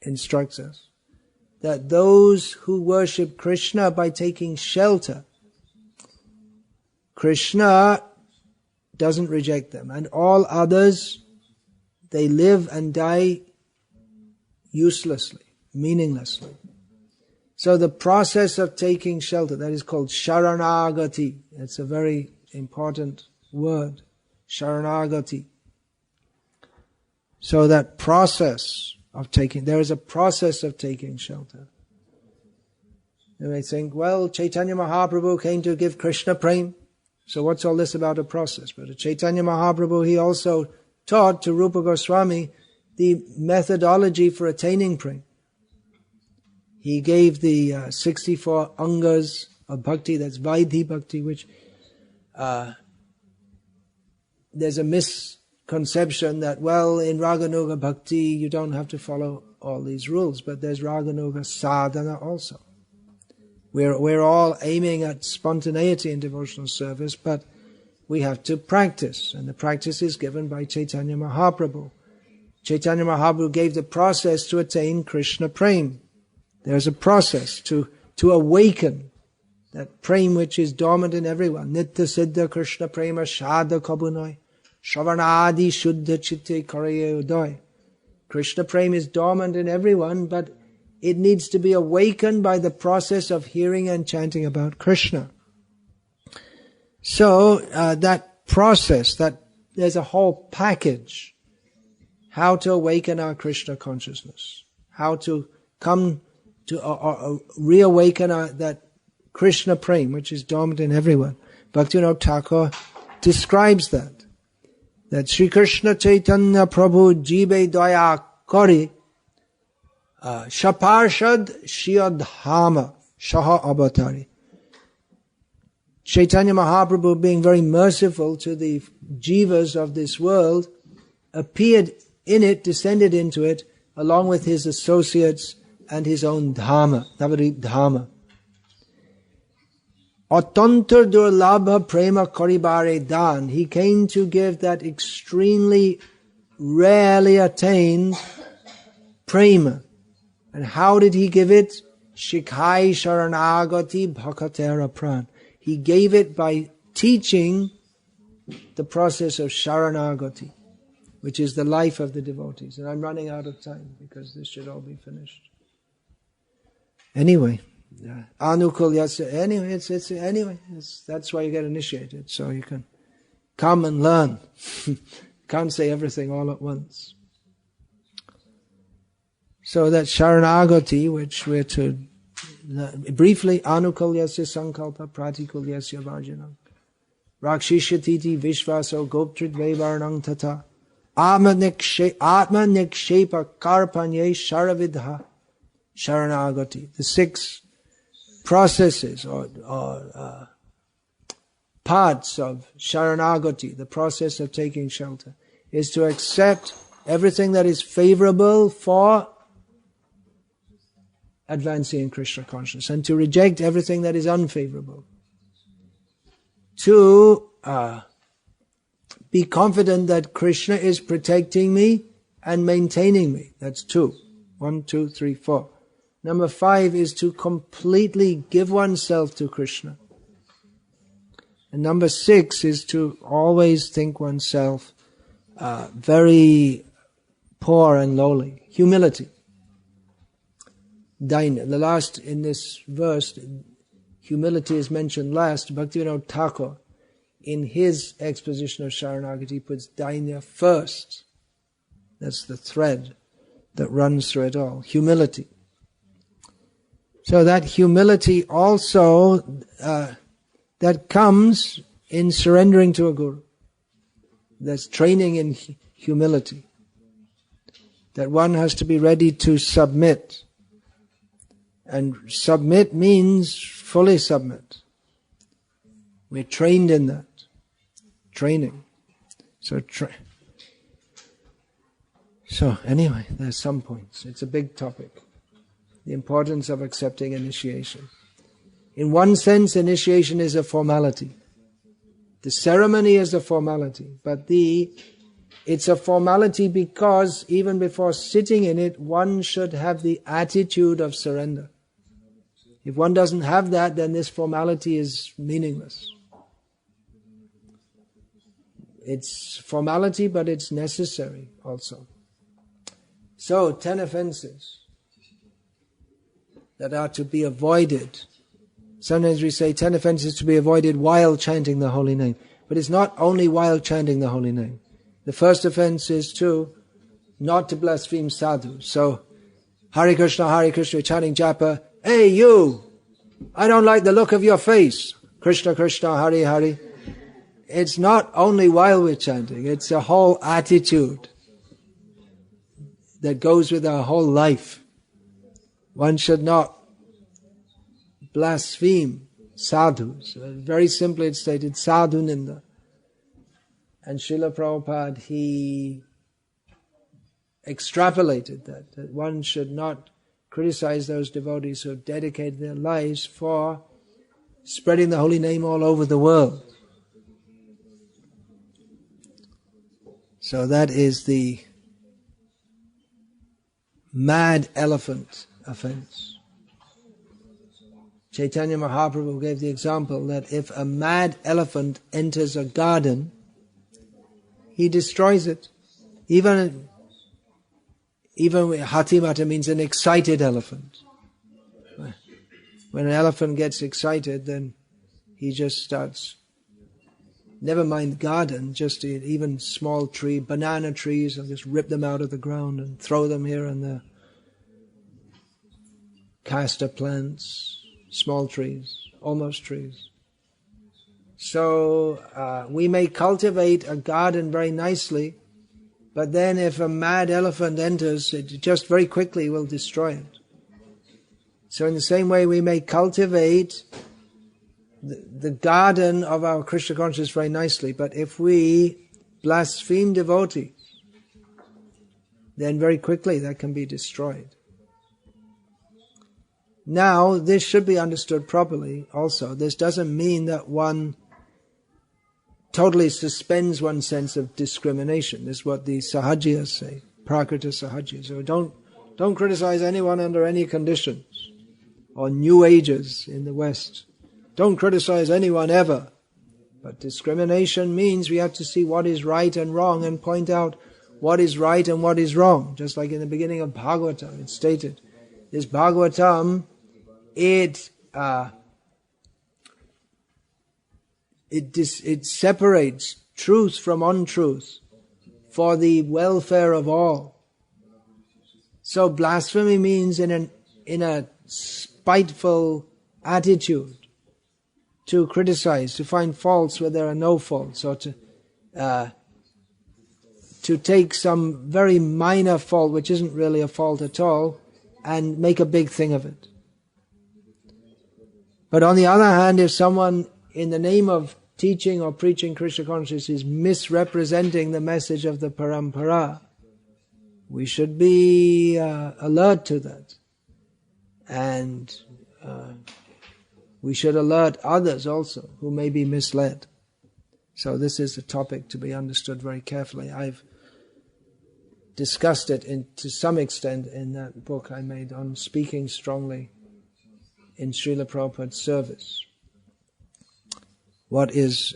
[SPEAKER 1] instructs us that those who worship Krishna by taking shelter, Krishna doesn't reject them, and all others, they live and die uselessly, meaninglessly. So the process of taking shelter, that is called sharanagati. It's a very important word, sharanagati. So that process of there is a process of taking shelter. You may think, well, Chaitanya Mahaprabhu came to give Krishna prem, so what's all this about a process? But Chaitanya Mahaprabhu, he also taught to Rupa Goswami the methodology for attaining prem. He gave the 64 angas of bhakti, that's Vaidhi bhakti, which there's a misconception that, well, in Raganuga bhakti you don't have to follow all these rules, but there's Raganuga sadhana also. We're all aiming at spontaneity in devotional service, but we have to practice, and the practice is given by Chaitanya Mahaprabhu. Chaitanya Mahaprabhu gave the process to attain Krishna prem. There's a process to awaken that prem which is dormant in everyone. Nitya siddha Krishna prema shada kabunoi shravanadi shuddha chitte karaye udoy. Krishna prem is dormant in everyone, but it needs to be awakened by the process of hearing and chanting about Krishna. So that process, that there's a whole package. How to awaken our Krishna consciousness. How to come to reawaken that Krishna prem, which is dormant in everyone. Bhaktivinoda Thakur describes that Sri Krishna Chaitanya Prabhu jibe daya kari shaparshad shiyadhama shaha avatari. Chaitanya Mahaprabhu, being very merciful to the jivas of this world, appeared in it, descended into it, along with his associates and his own dhamma, Navarit dhamma. Atantar durlabha prema karibare dan. He came to give that extremely rarely attained prema. And how did he give it? Shikhai sharanagati bhakatera pran. He gave it by teaching the process of sharanagati, which is the life of the devotees. And I'm running out of time because this should all be finished. Anyway, anukul yasya. Anyway, that's why you get initiated, so you can come and learn. Can't say everything all at once. So that sharanagati, which we're to briefly, anukulyasya sankalpa pratikulyasya varjanam rakshishatiti vishvaso goptridve varnang tata atma nikshepa karpanye sharavidha sharanagati. The 6 processes or parts of sharanagati, the process of taking shelter, is to accept everything that is favorable for advancing in Krishna consciousness, and to reject everything that is unfavorable. To be confident that Krishna is protecting me and maintaining me. That's 2. 1, 2, 3, 4. Number 5 is to completely give oneself to Krishna. And number 6 is to always think oneself very poor and lowly. Humility. Daina. The last in this verse, humility is mentioned last. Bhaktivinoda Thakur, in his exposition of Sharanagati, puts Daina first. That's the thread that runs through it all. Humility. So that humility also, that comes in surrendering to a guru. That's training in humility. That one has to be ready to submit. And submit means fully submit. We're trained in that. Training. So anyway, there's some points. It's a big topic. The importance of accepting initiation. In one sense, initiation is a formality. The ceremony is a formality, but it's a formality because even before sitting in it, one should have the attitude of surrender. If one doesn't have that, then this formality is meaningless. It's formality, but it's necessary also. So, 10 offenses that are to be avoided. Sometimes we say 10 offenses to be avoided while chanting the holy name. But it's not only while chanting the holy name. The first offense is to not to blaspheme sadhu. So, Hare Krishna, chanting japa, hey you, I don't like the look of your face. Krishna, Krishna, Hare Hare. It's not only while we're chanting, it's a whole attitude that goes with our whole life. One should not blaspheme sadhus. Very simply it's stated, sadhu ninda. And Srila Prabhupada, he extrapolated that one should not criticize those devotees who have dedicated their lives for spreading the holy name all over the world. So that is the mad elephant offense. Chaitanya Mahaprabhu gave the example that if a mad elephant enters a garden, he destroys it. Even Hatimata means an excited elephant. When an elephant gets excited, then he just starts, never mind garden, just even small tree, banana trees, and just rip them out of the ground and throw them here and there. Castor plants, small trees, almost trees. So we may cultivate a garden very nicely, but then if a mad elephant enters, it just very quickly will destroy it. So in the same way, we may cultivate the garden of our Krishna consciousness very nicely, but if we blaspheme devotees, then very quickly that can be destroyed. Now, this should be understood properly also. This doesn't mean that one totally suspends one's sense of discrimination. This is what the Sahajiyas say, Prakrita Sahajiyas. So don't criticize anyone under any conditions, or New Agers in the West. Don't criticize anyone ever. But discrimination means we have to see what is right and wrong and point out what is right and what is wrong. Just like in the beginning of Bhagavatam, it's stated, this Bhagavatam, it separates truth from untruth for the welfare of all. So blasphemy means in a spiteful attitude to criticize, to find faults where there are no faults, or to take some very minor fault which isn't really a fault at all and make a big thing of it. But on the other hand, if someone in the name of teaching or preaching Krishna consciousness is misrepresenting the message of the parampara, we should be alert to that. And we should alert others also who may be misled. So this is a topic to be understood very carefully. I've discussed it to some extent in that book I made on speaking strongly in Srila Prabhupada's service. What is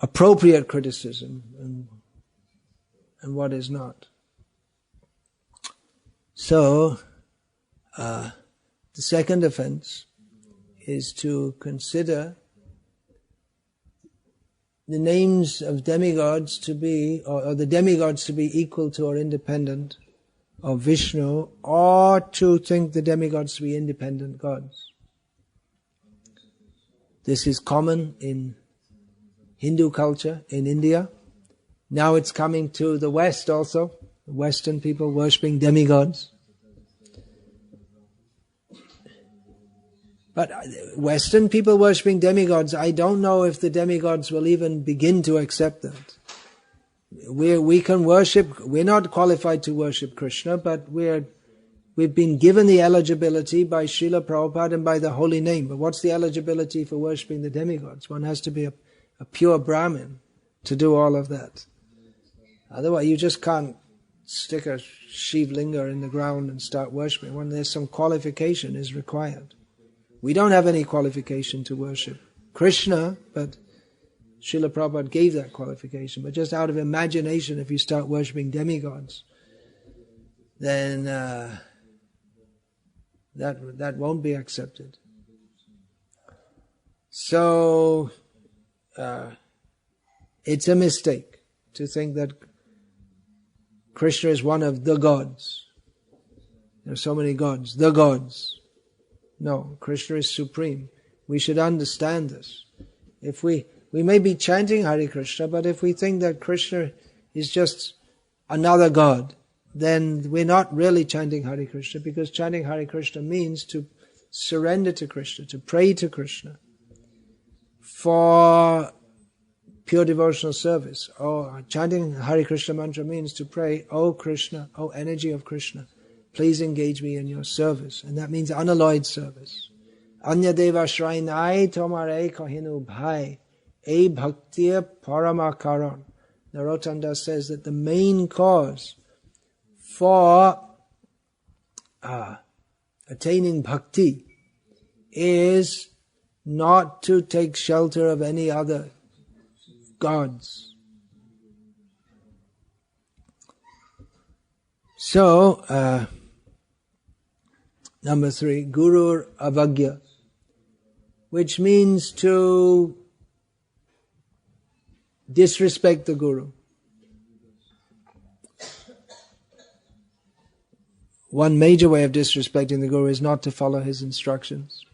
[SPEAKER 1] appropriate criticism and what is not. So, the second offense is to consider the names of demigods to be, or the demigods to be equal to or independent of Vishnu, or to think the demigods to be independent gods. This is common in Hindu culture in India. Now it's coming to the West also, Western people worshipping demigods. But Western people worshipping demigods, I don't know if the demigods will even begin to accept that. We can worship, we're not qualified to worship Krishna, but we've been given the eligibility by Srila Prabhupada and by the holy name. But what's the eligibility for worshipping the demigods? One has to be a pure Brahmin to do all of that. Otherwise, you just can't stick a Shiv Linga in the ground and start worshipping. When there's some qualification is required. We don't have any qualification to worship Krishna, but Srila Prabhupada gave that qualification. But just out of imagination, if you start worshipping demigods, then that won't be accepted. So it's a mistake to think that Krishna is one of the gods. There are so many gods, the gods. No, Krishna is supreme. We should understand this. If we may be chanting Hare Krishna, but if we think that Krishna is just another god, then we're not really chanting Hare Krishna, because chanting Hare Krishna means to surrender to Krishna, to pray to Krishna for pure devotional service. Or chanting Hare Krishna mantra means to pray, "O Krishna, O energy of Krishna, please engage me in your service." And that means unalloyed service. Anya deva shrainai tomare kohinu bhai, e bhaktiya paramakaran. Narottanda says that the main cause for attaining bhakti is not to take shelter of any other gods. So, number 3, Guru Avagya, which means to disrespect the Guru. One major way of disrespecting the Guru is not to follow his instructions.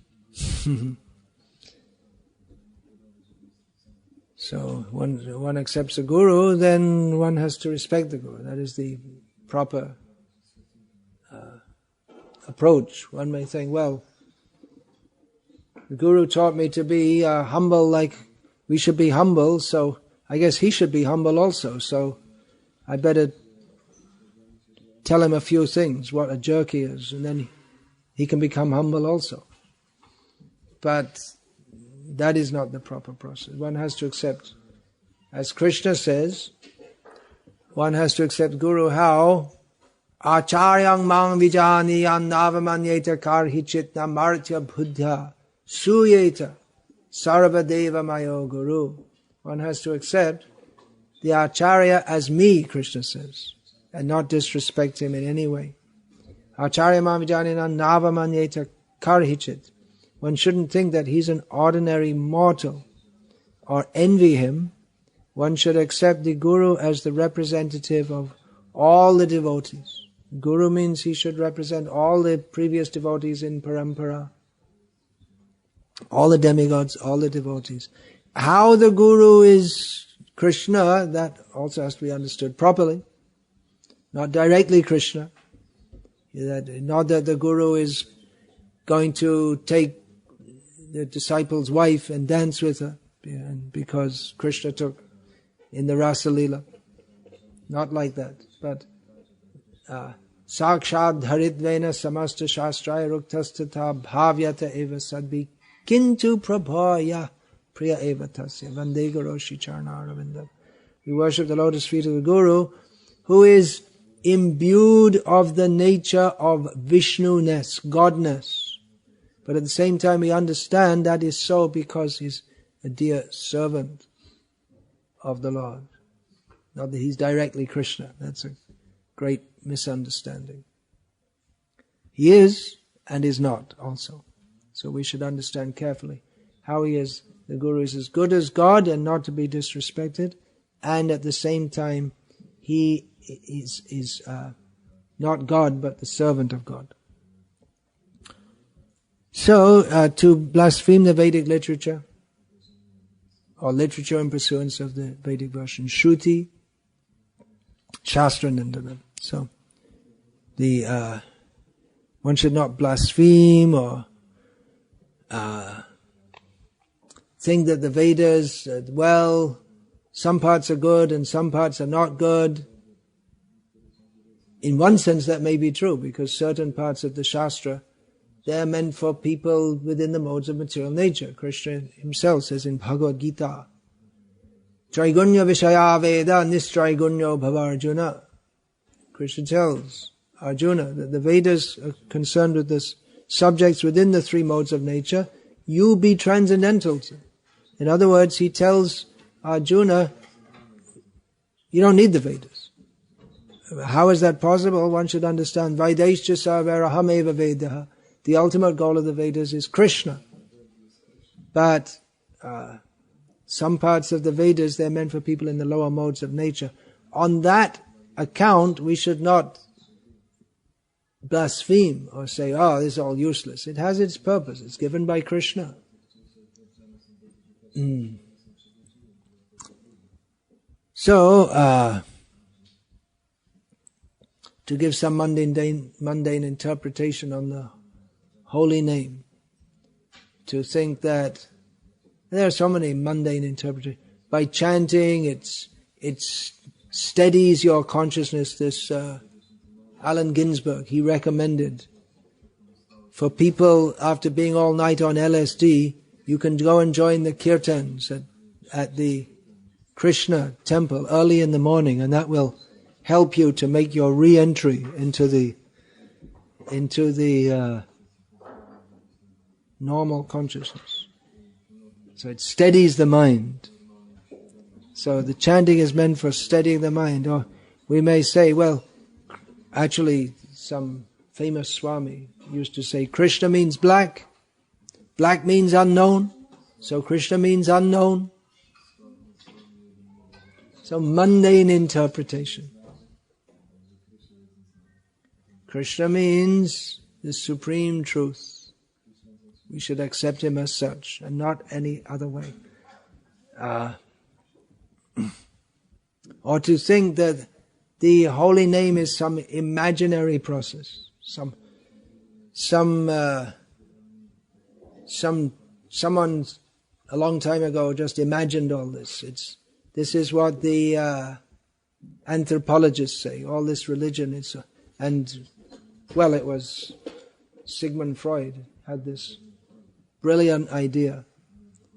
[SPEAKER 1] So one accepts a Guru, then one has to respect the Guru. That is the proper approach. One may think, well, the Guru taught me to be humble like we should be humble, so I guess he should be humble also, so I better tell him a few things, what a jerk he is, and then he can become humble also. But that is not the proper process. One has to accept, as Krishna says, one has to accept Guru how? Acharyang mang vijaniyan navamanyeta karhichit namartya buddha suyeta sarvadeva mayo guru. One has to accept the Acharya as me, Krishna says, and not disrespect him in any way. Acharya mang vijaniyan navamanyeta karhichit. One shouldn't think that he's an ordinary mortal or envy him. One should accept the Guru as the representative of all the devotees. Guru means he should represent all the previous devotees in parampara, all the demigods, all the devotees. How the Guru is Krishna, that also has to be understood properly. Not directly Krishna. Not that the Guru is going to take the disciple's wife and dance with her, because Krishna took in the Rasa Leela. Not like that, but Sakshad Haridvena Samasta Shastraya Ruktastata Bhavyata Eva Sadbi Kintu Prabhaya Priya Eva Tasya Vande Guru Shri Charana Aravinda. We worship the lotus feet of the Guru, who is imbued of the nature of Vishnu-ness, Godness. But at the same time we understand that is so because he's a dear servant of the Lord. Not that he's directly Krishna. That's a great misunderstanding. He is and is not also. So we should understand carefully how he is. The Guru is as good as God and not to be disrespected. And at the same time, he is not God but the servant of God. So, to blaspheme the Vedic literature, or literature in pursuance of the Vedic version, Shruti, Shastra Nindana. So, one should not blaspheme or think that the Vedas, well, some parts are good and some parts are not good. In one sense that may be true, because certain parts of the Shastra, they are meant for people within the modes of material nature. Krishna himself says in Bhagavad Gita, Traigunya Vishaya Veda Nistraigunya Bhavarjuna. Krishna tells Arjuna that the Vedas are concerned with the subjects within the 3 modes of nature. You be transcendental. In other words, he tells Arjuna, you don't need the Vedas. How is that possible? One should understand, Vaideshcha Sarvarahameva Vedaha. The ultimate goal of the Vedas is Krishna. But some parts of the Vedas, they're meant for people in the lower modes of nature. On that account, we should not blaspheme or say, oh, this is all useless. It has its purpose. It's given by Krishna. So, to give some mundane interpretation on the holy name, to think that there are so many mundane interpretations. By chanting, it steadies your consciousness. This Allen Ginsberg, he recommended for people after being all night on LSD, you can go and join the kirtans at the Krishna temple early in the morning, and that will help you to make your re-entry into the normal consciousness. So it steadies the mind. So the chanting is meant for steadying the mind. Or we may say, well, actually some famous Swami used to say, Krishna means black, black means unknown, so Krishna means unknown. So mundane interpretation. Krishna means the supreme truth. We should accept him as such and not any other way. Or to think that the holy name is some imaginary process. Someone a long time ago just imagined all this. This is what the anthropologists say. All this religion is, it was Sigmund Freud had this brilliant idea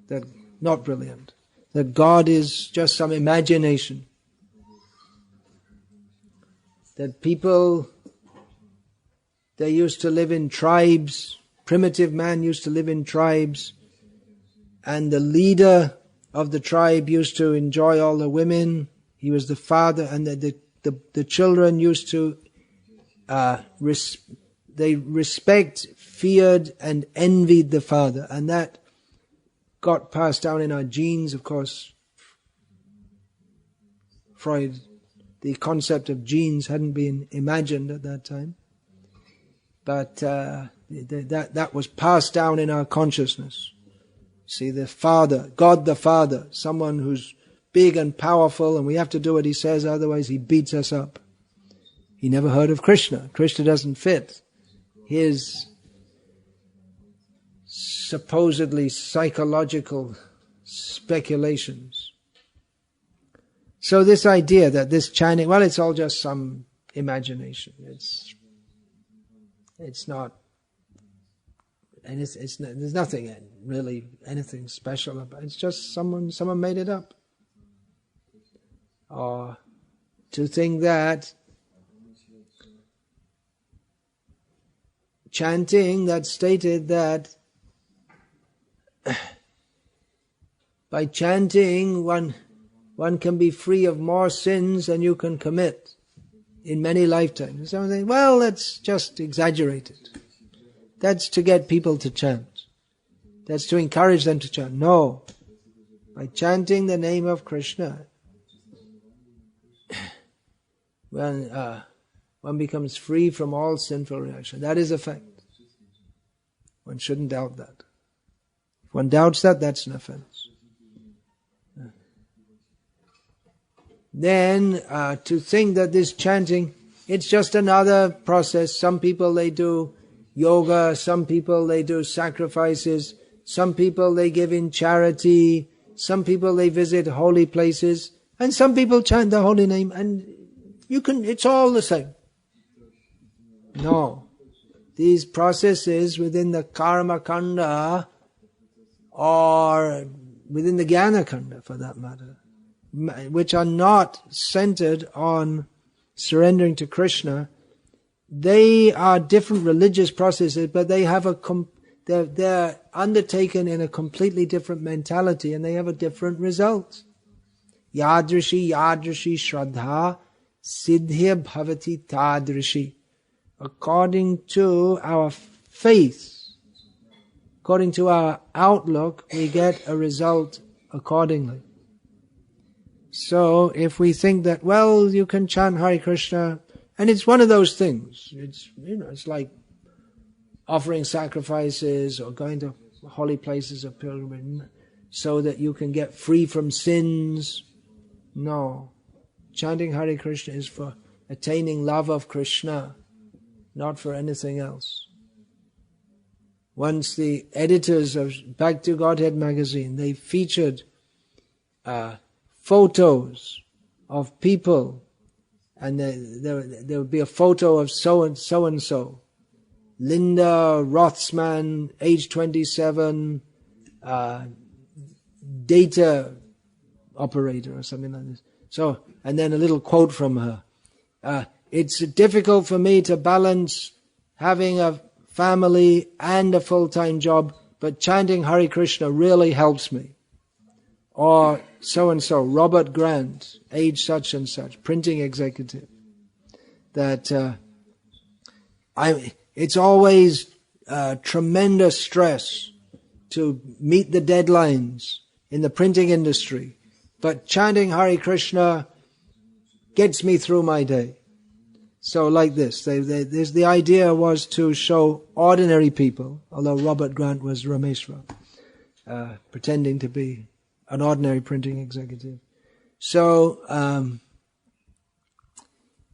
[SPEAKER 1] that God is just some imagination. That people, they used to live in tribes, primitive man used to live in tribes, and the leader of the tribe used to enjoy all the women. He was the father, and the children used to they respect, feared, and envied the father, and that got passed down in our genes. Of course, Freud, the concept of genes hadn't been imagined at that time, but that was passed down in our consciousness. See, the Father, God the Father, someone who's big and powerful, and we have to do what he says, otherwise he beats us up. He never heard of Krishna. Krishna doesn't fit his supposedly psychological speculations. So this idea that this chanting, well, it's all just some imagination. It's not, and there's nothing really anything special about it. It's just someone made it up. Or to think that chanting that stated that by chanting one can be free of more sins than you can commit in many lifetimes. Someone saying, well, that's just exaggerated. That's to get people to chant. That's to encourage them to chant. No. By chanting the name of Krishna, one becomes free from all sinful reaction. That is a fact. One shouldn't doubt that. If one doubts that, that's an offense. Then to think that this chanting, it's just another process. Some people, they do yoga, some people, they do sacrifices, some people, they give in charity, some people, they visit holy places, and some people chant the holy name, and it's all the same. No. These processes within the karma kanda, or within the jnana kanda for that matter, which are not centered on surrendering to Krishna, they are different religious processes, but they have they're undertaken in a completely different mentality, and they have a different result. Yadrishi shraddha siddhya bhavati tadrishi. According to our faith, according to our outlook, we get a result accordingly. So if we think that, well, you can chant Hare Krishna, and it's one of those things. It's, it's like offering sacrifices or going to holy places of pilgrimage so that you can get free from sins. No. Chanting Hare Krishna is for attaining love of Krishna, not for anything else. Once the editors of Bhakti Godhead magazine, they featured photos of people, and there would be a photo of so-and-so. Linda Rothsman, age 27, data operator or something like this. So, and then a little quote from her. It's difficult for me to balance having a family and a full-time job, but chanting Hare Krishna really helps me. Or so-and-so, Robert Grant, age such and such, printing executive. That it's always tremendous stress to meet the deadlines in the printing industry, but chanting Hare Krishna gets me through my day. So like this, the idea was to show ordinary people, although Robert Grant was Rameshwar, pretending to be an ordinary printing executive. So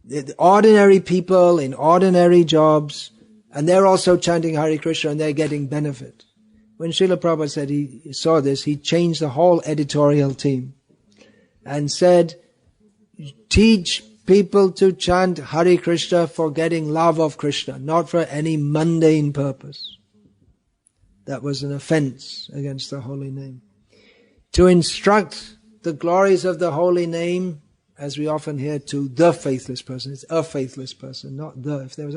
[SPEAKER 1] the ordinary people in ordinary jobs, and they're also chanting Hare Krishna and they're getting benefit. When Srila Prabhupada said he saw this, he changed the whole editorial team and said, teach people to chant Hare Krishna for getting love of Krishna, not for any mundane purpose. That was an offense against the holy name. To instruct the glories of the holy name, as we often hear, to the faithless person. It's a faithless person, not the. If there was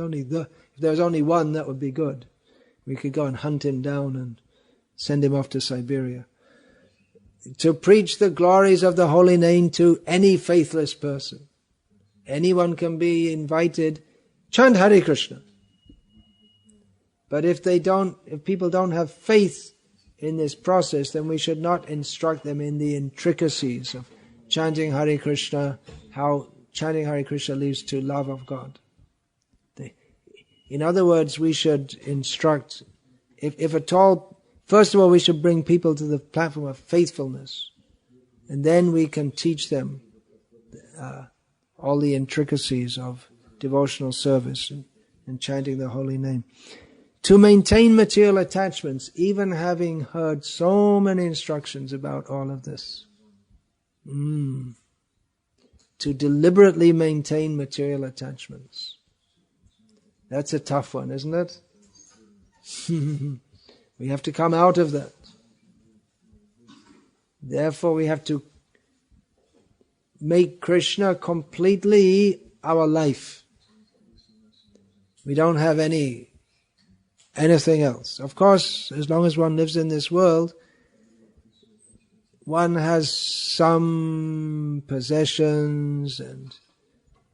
[SPEAKER 1] only one, that would be good. We could go and hunt him down and send him off to Siberia. To preach the glories of the holy name to any faithless person. Anyone can be invited, chant Hare Krishna. But if people don't have faith in this process, then we should not instruct them in the intricacies of chanting Hare Krishna, how chanting Hare Krishna leads to love of God. In other words, we should instruct, if at all, first of all, we should bring people to the platform of faithfulness, and then we can teach them all the intricacies of devotional service and chanting the holy name. To maintain material attachments, even having heard so many instructions about all of this. To deliberately maintain material attachments. That's a tough one, isn't it? We have to come out of that. Therefore, we have to make Krishna completely our life. We don't have anything else. Of course, as long as one lives in this world, one has some possessions, and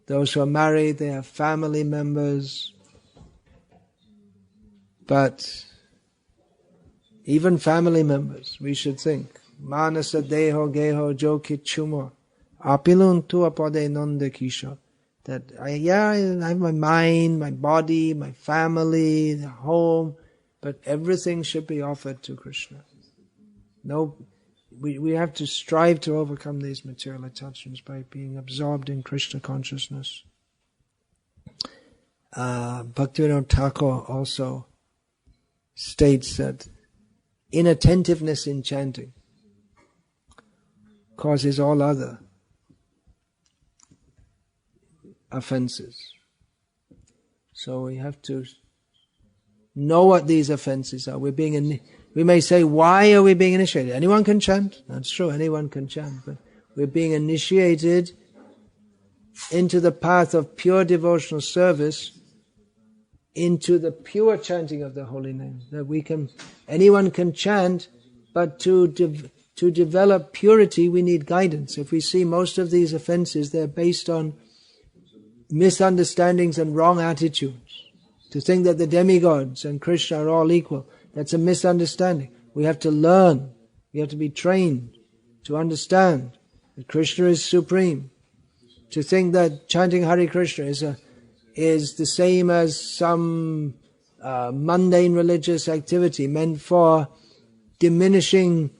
[SPEAKER 1] those who are married, they have family members. But even family members, we should think, Manasa deho geho jo kichumo, apilun tu apode nonde kisho. That I have my mind, my body, my family, the home, but everything should be offered to Krishna. No, we have to strive to overcome these material attachments by being absorbed in Krishna consciousness. Bhaktivinoda Thakur also states that inattentiveness in chanting causes all other offenses. So we have to know what these offenses are. We may say, why are we being initiated? Anyone can chant. That's true, anyone can chant. But we're being initiated into the path of pure devotional service, into the pure chanting of the holy name. That anyone can chant, but to develop purity, we need guidance. If we see most of these offenses, they're based on misunderstandings and wrong attitudes. To think that the demigods and Krishna are all equal, that's a misunderstanding. We have to learn, we have to be trained to understand that Krishna is supreme. To think that chanting Hare Krishna is the same as some mundane religious activity meant for diminishing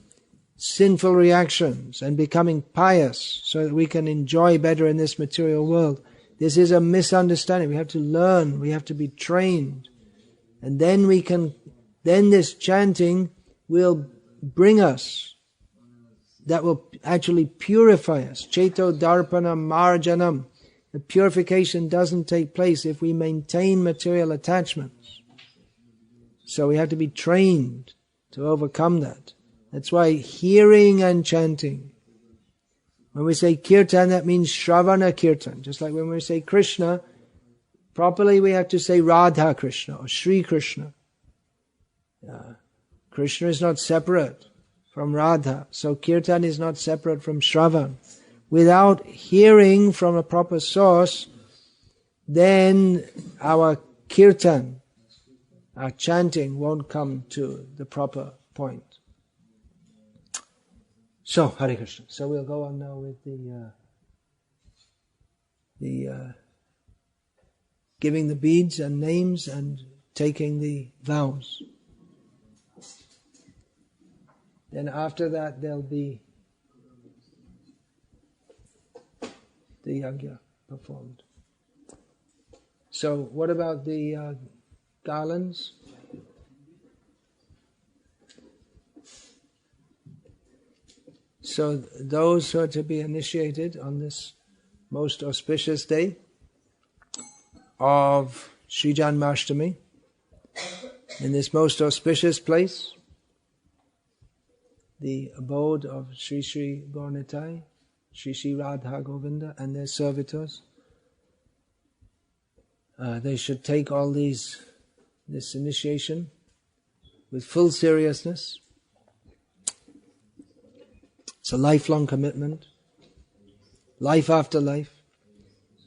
[SPEAKER 1] sinful reactions and becoming pious so that we can enjoy better in this material world. This is a misunderstanding. We have to learn, we have to be trained. And then then this chanting will bring us, that will actually purify us. Cheto darpana marjanam. The purification doesn't take place if we maintain material attachments. So we have to be trained to overcome that. That's why hearing and chanting. When we say kirtan, that means Shravana kirtan. Just like when we say Krishna, properly we have to say Radha Krishna or Sri Krishna. Krishna is not separate from Radha. So kirtan is not separate from Shravan. Without hearing from a proper source, then our kirtan, our chanting won't come to the proper point. So, Hare Krishna. So we'll go on now with the giving the beads and names and taking the vows. Then after that there'll be the yajna performed. So what about the garlands? So those who are to be initiated on this most auspicious day of Sri Janmashtami, in this most auspicious place, the abode of Sri Sri Gaurnitai, Sri Sri Radha Govinda and their servitors, they should take all this initiation with full seriousness. It's a lifelong commitment, life after life.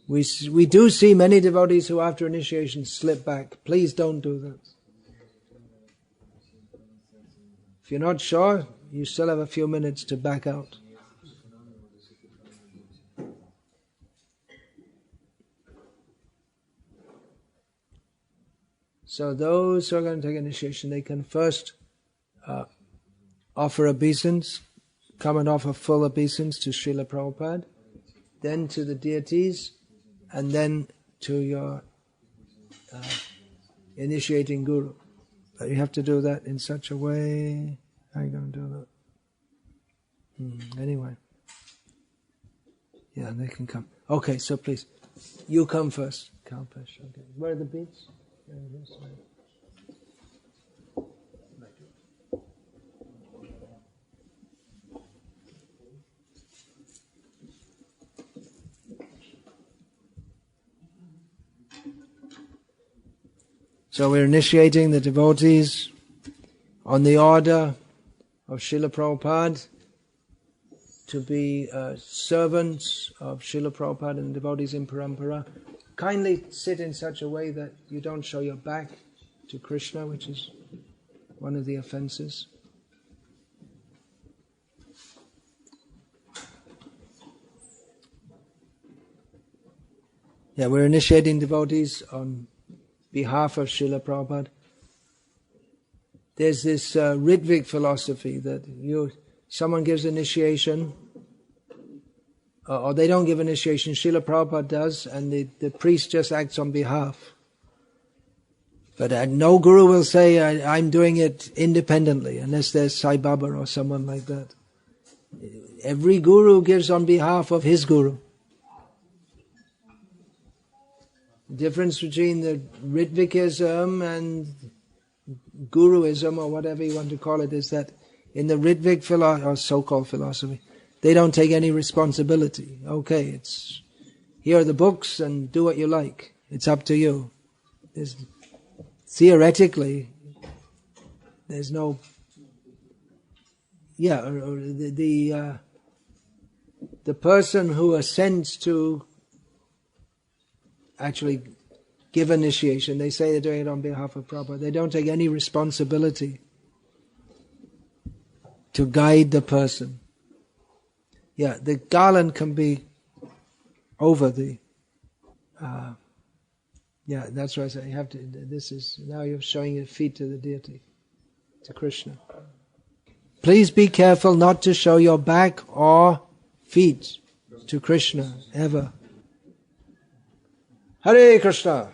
[SPEAKER 1] We do see many devotees who after initiation slip back. Please don't do that. If you're not sure, you still have a few minutes to back out. So those who are going to take initiation, they can first offer obeisance, come and offer full obeisance to Srila Prabhupada, then to the deities, and then to your initiating guru. But you have to do that in such a way. How are you going to do that? Anyway. Yeah, they can come. Okay, so please, you come first. Kalpesh, okay. Where are the beads? So we're initiating the devotees on the order of Srila Prabhupada to be servants of Srila Prabhupada and devotees in Parampara. Kindly sit in such a way that you don't show your back to Krishna, which is one of the offenses. Yeah, we're initiating devotees on behalf of Srila Prabhupada. There's this Ritvik philosophy that someone gives initiation, or they don't give initiation, Srila Prabhupada does, and the priest just acts on behalf. But no guru will say, I'm doing it independently, unless there's Sai Baba or someone like that. Every guru gives on behalf of his guru. The difference between the Ritvikism and Guruism, or whatever you want to call it, is that in the Ritvik philosophy, or so-called philosophy, they don't take any responsibility. Okay, here are the books and do what you like. It's up to you. Theoretically, there's no... Yeah, the person who assents to actually give initiation, they say they're doing it on behalf of Prabhupada. They don't take any responsibility to guide the person. Yeah, the garland can be over the. Yeah, that's why I say you have to. This is now you're showing your feet to the deity, to Krishna. Please be careful not to show your back or feet to Krishna ever. Hare Krishna.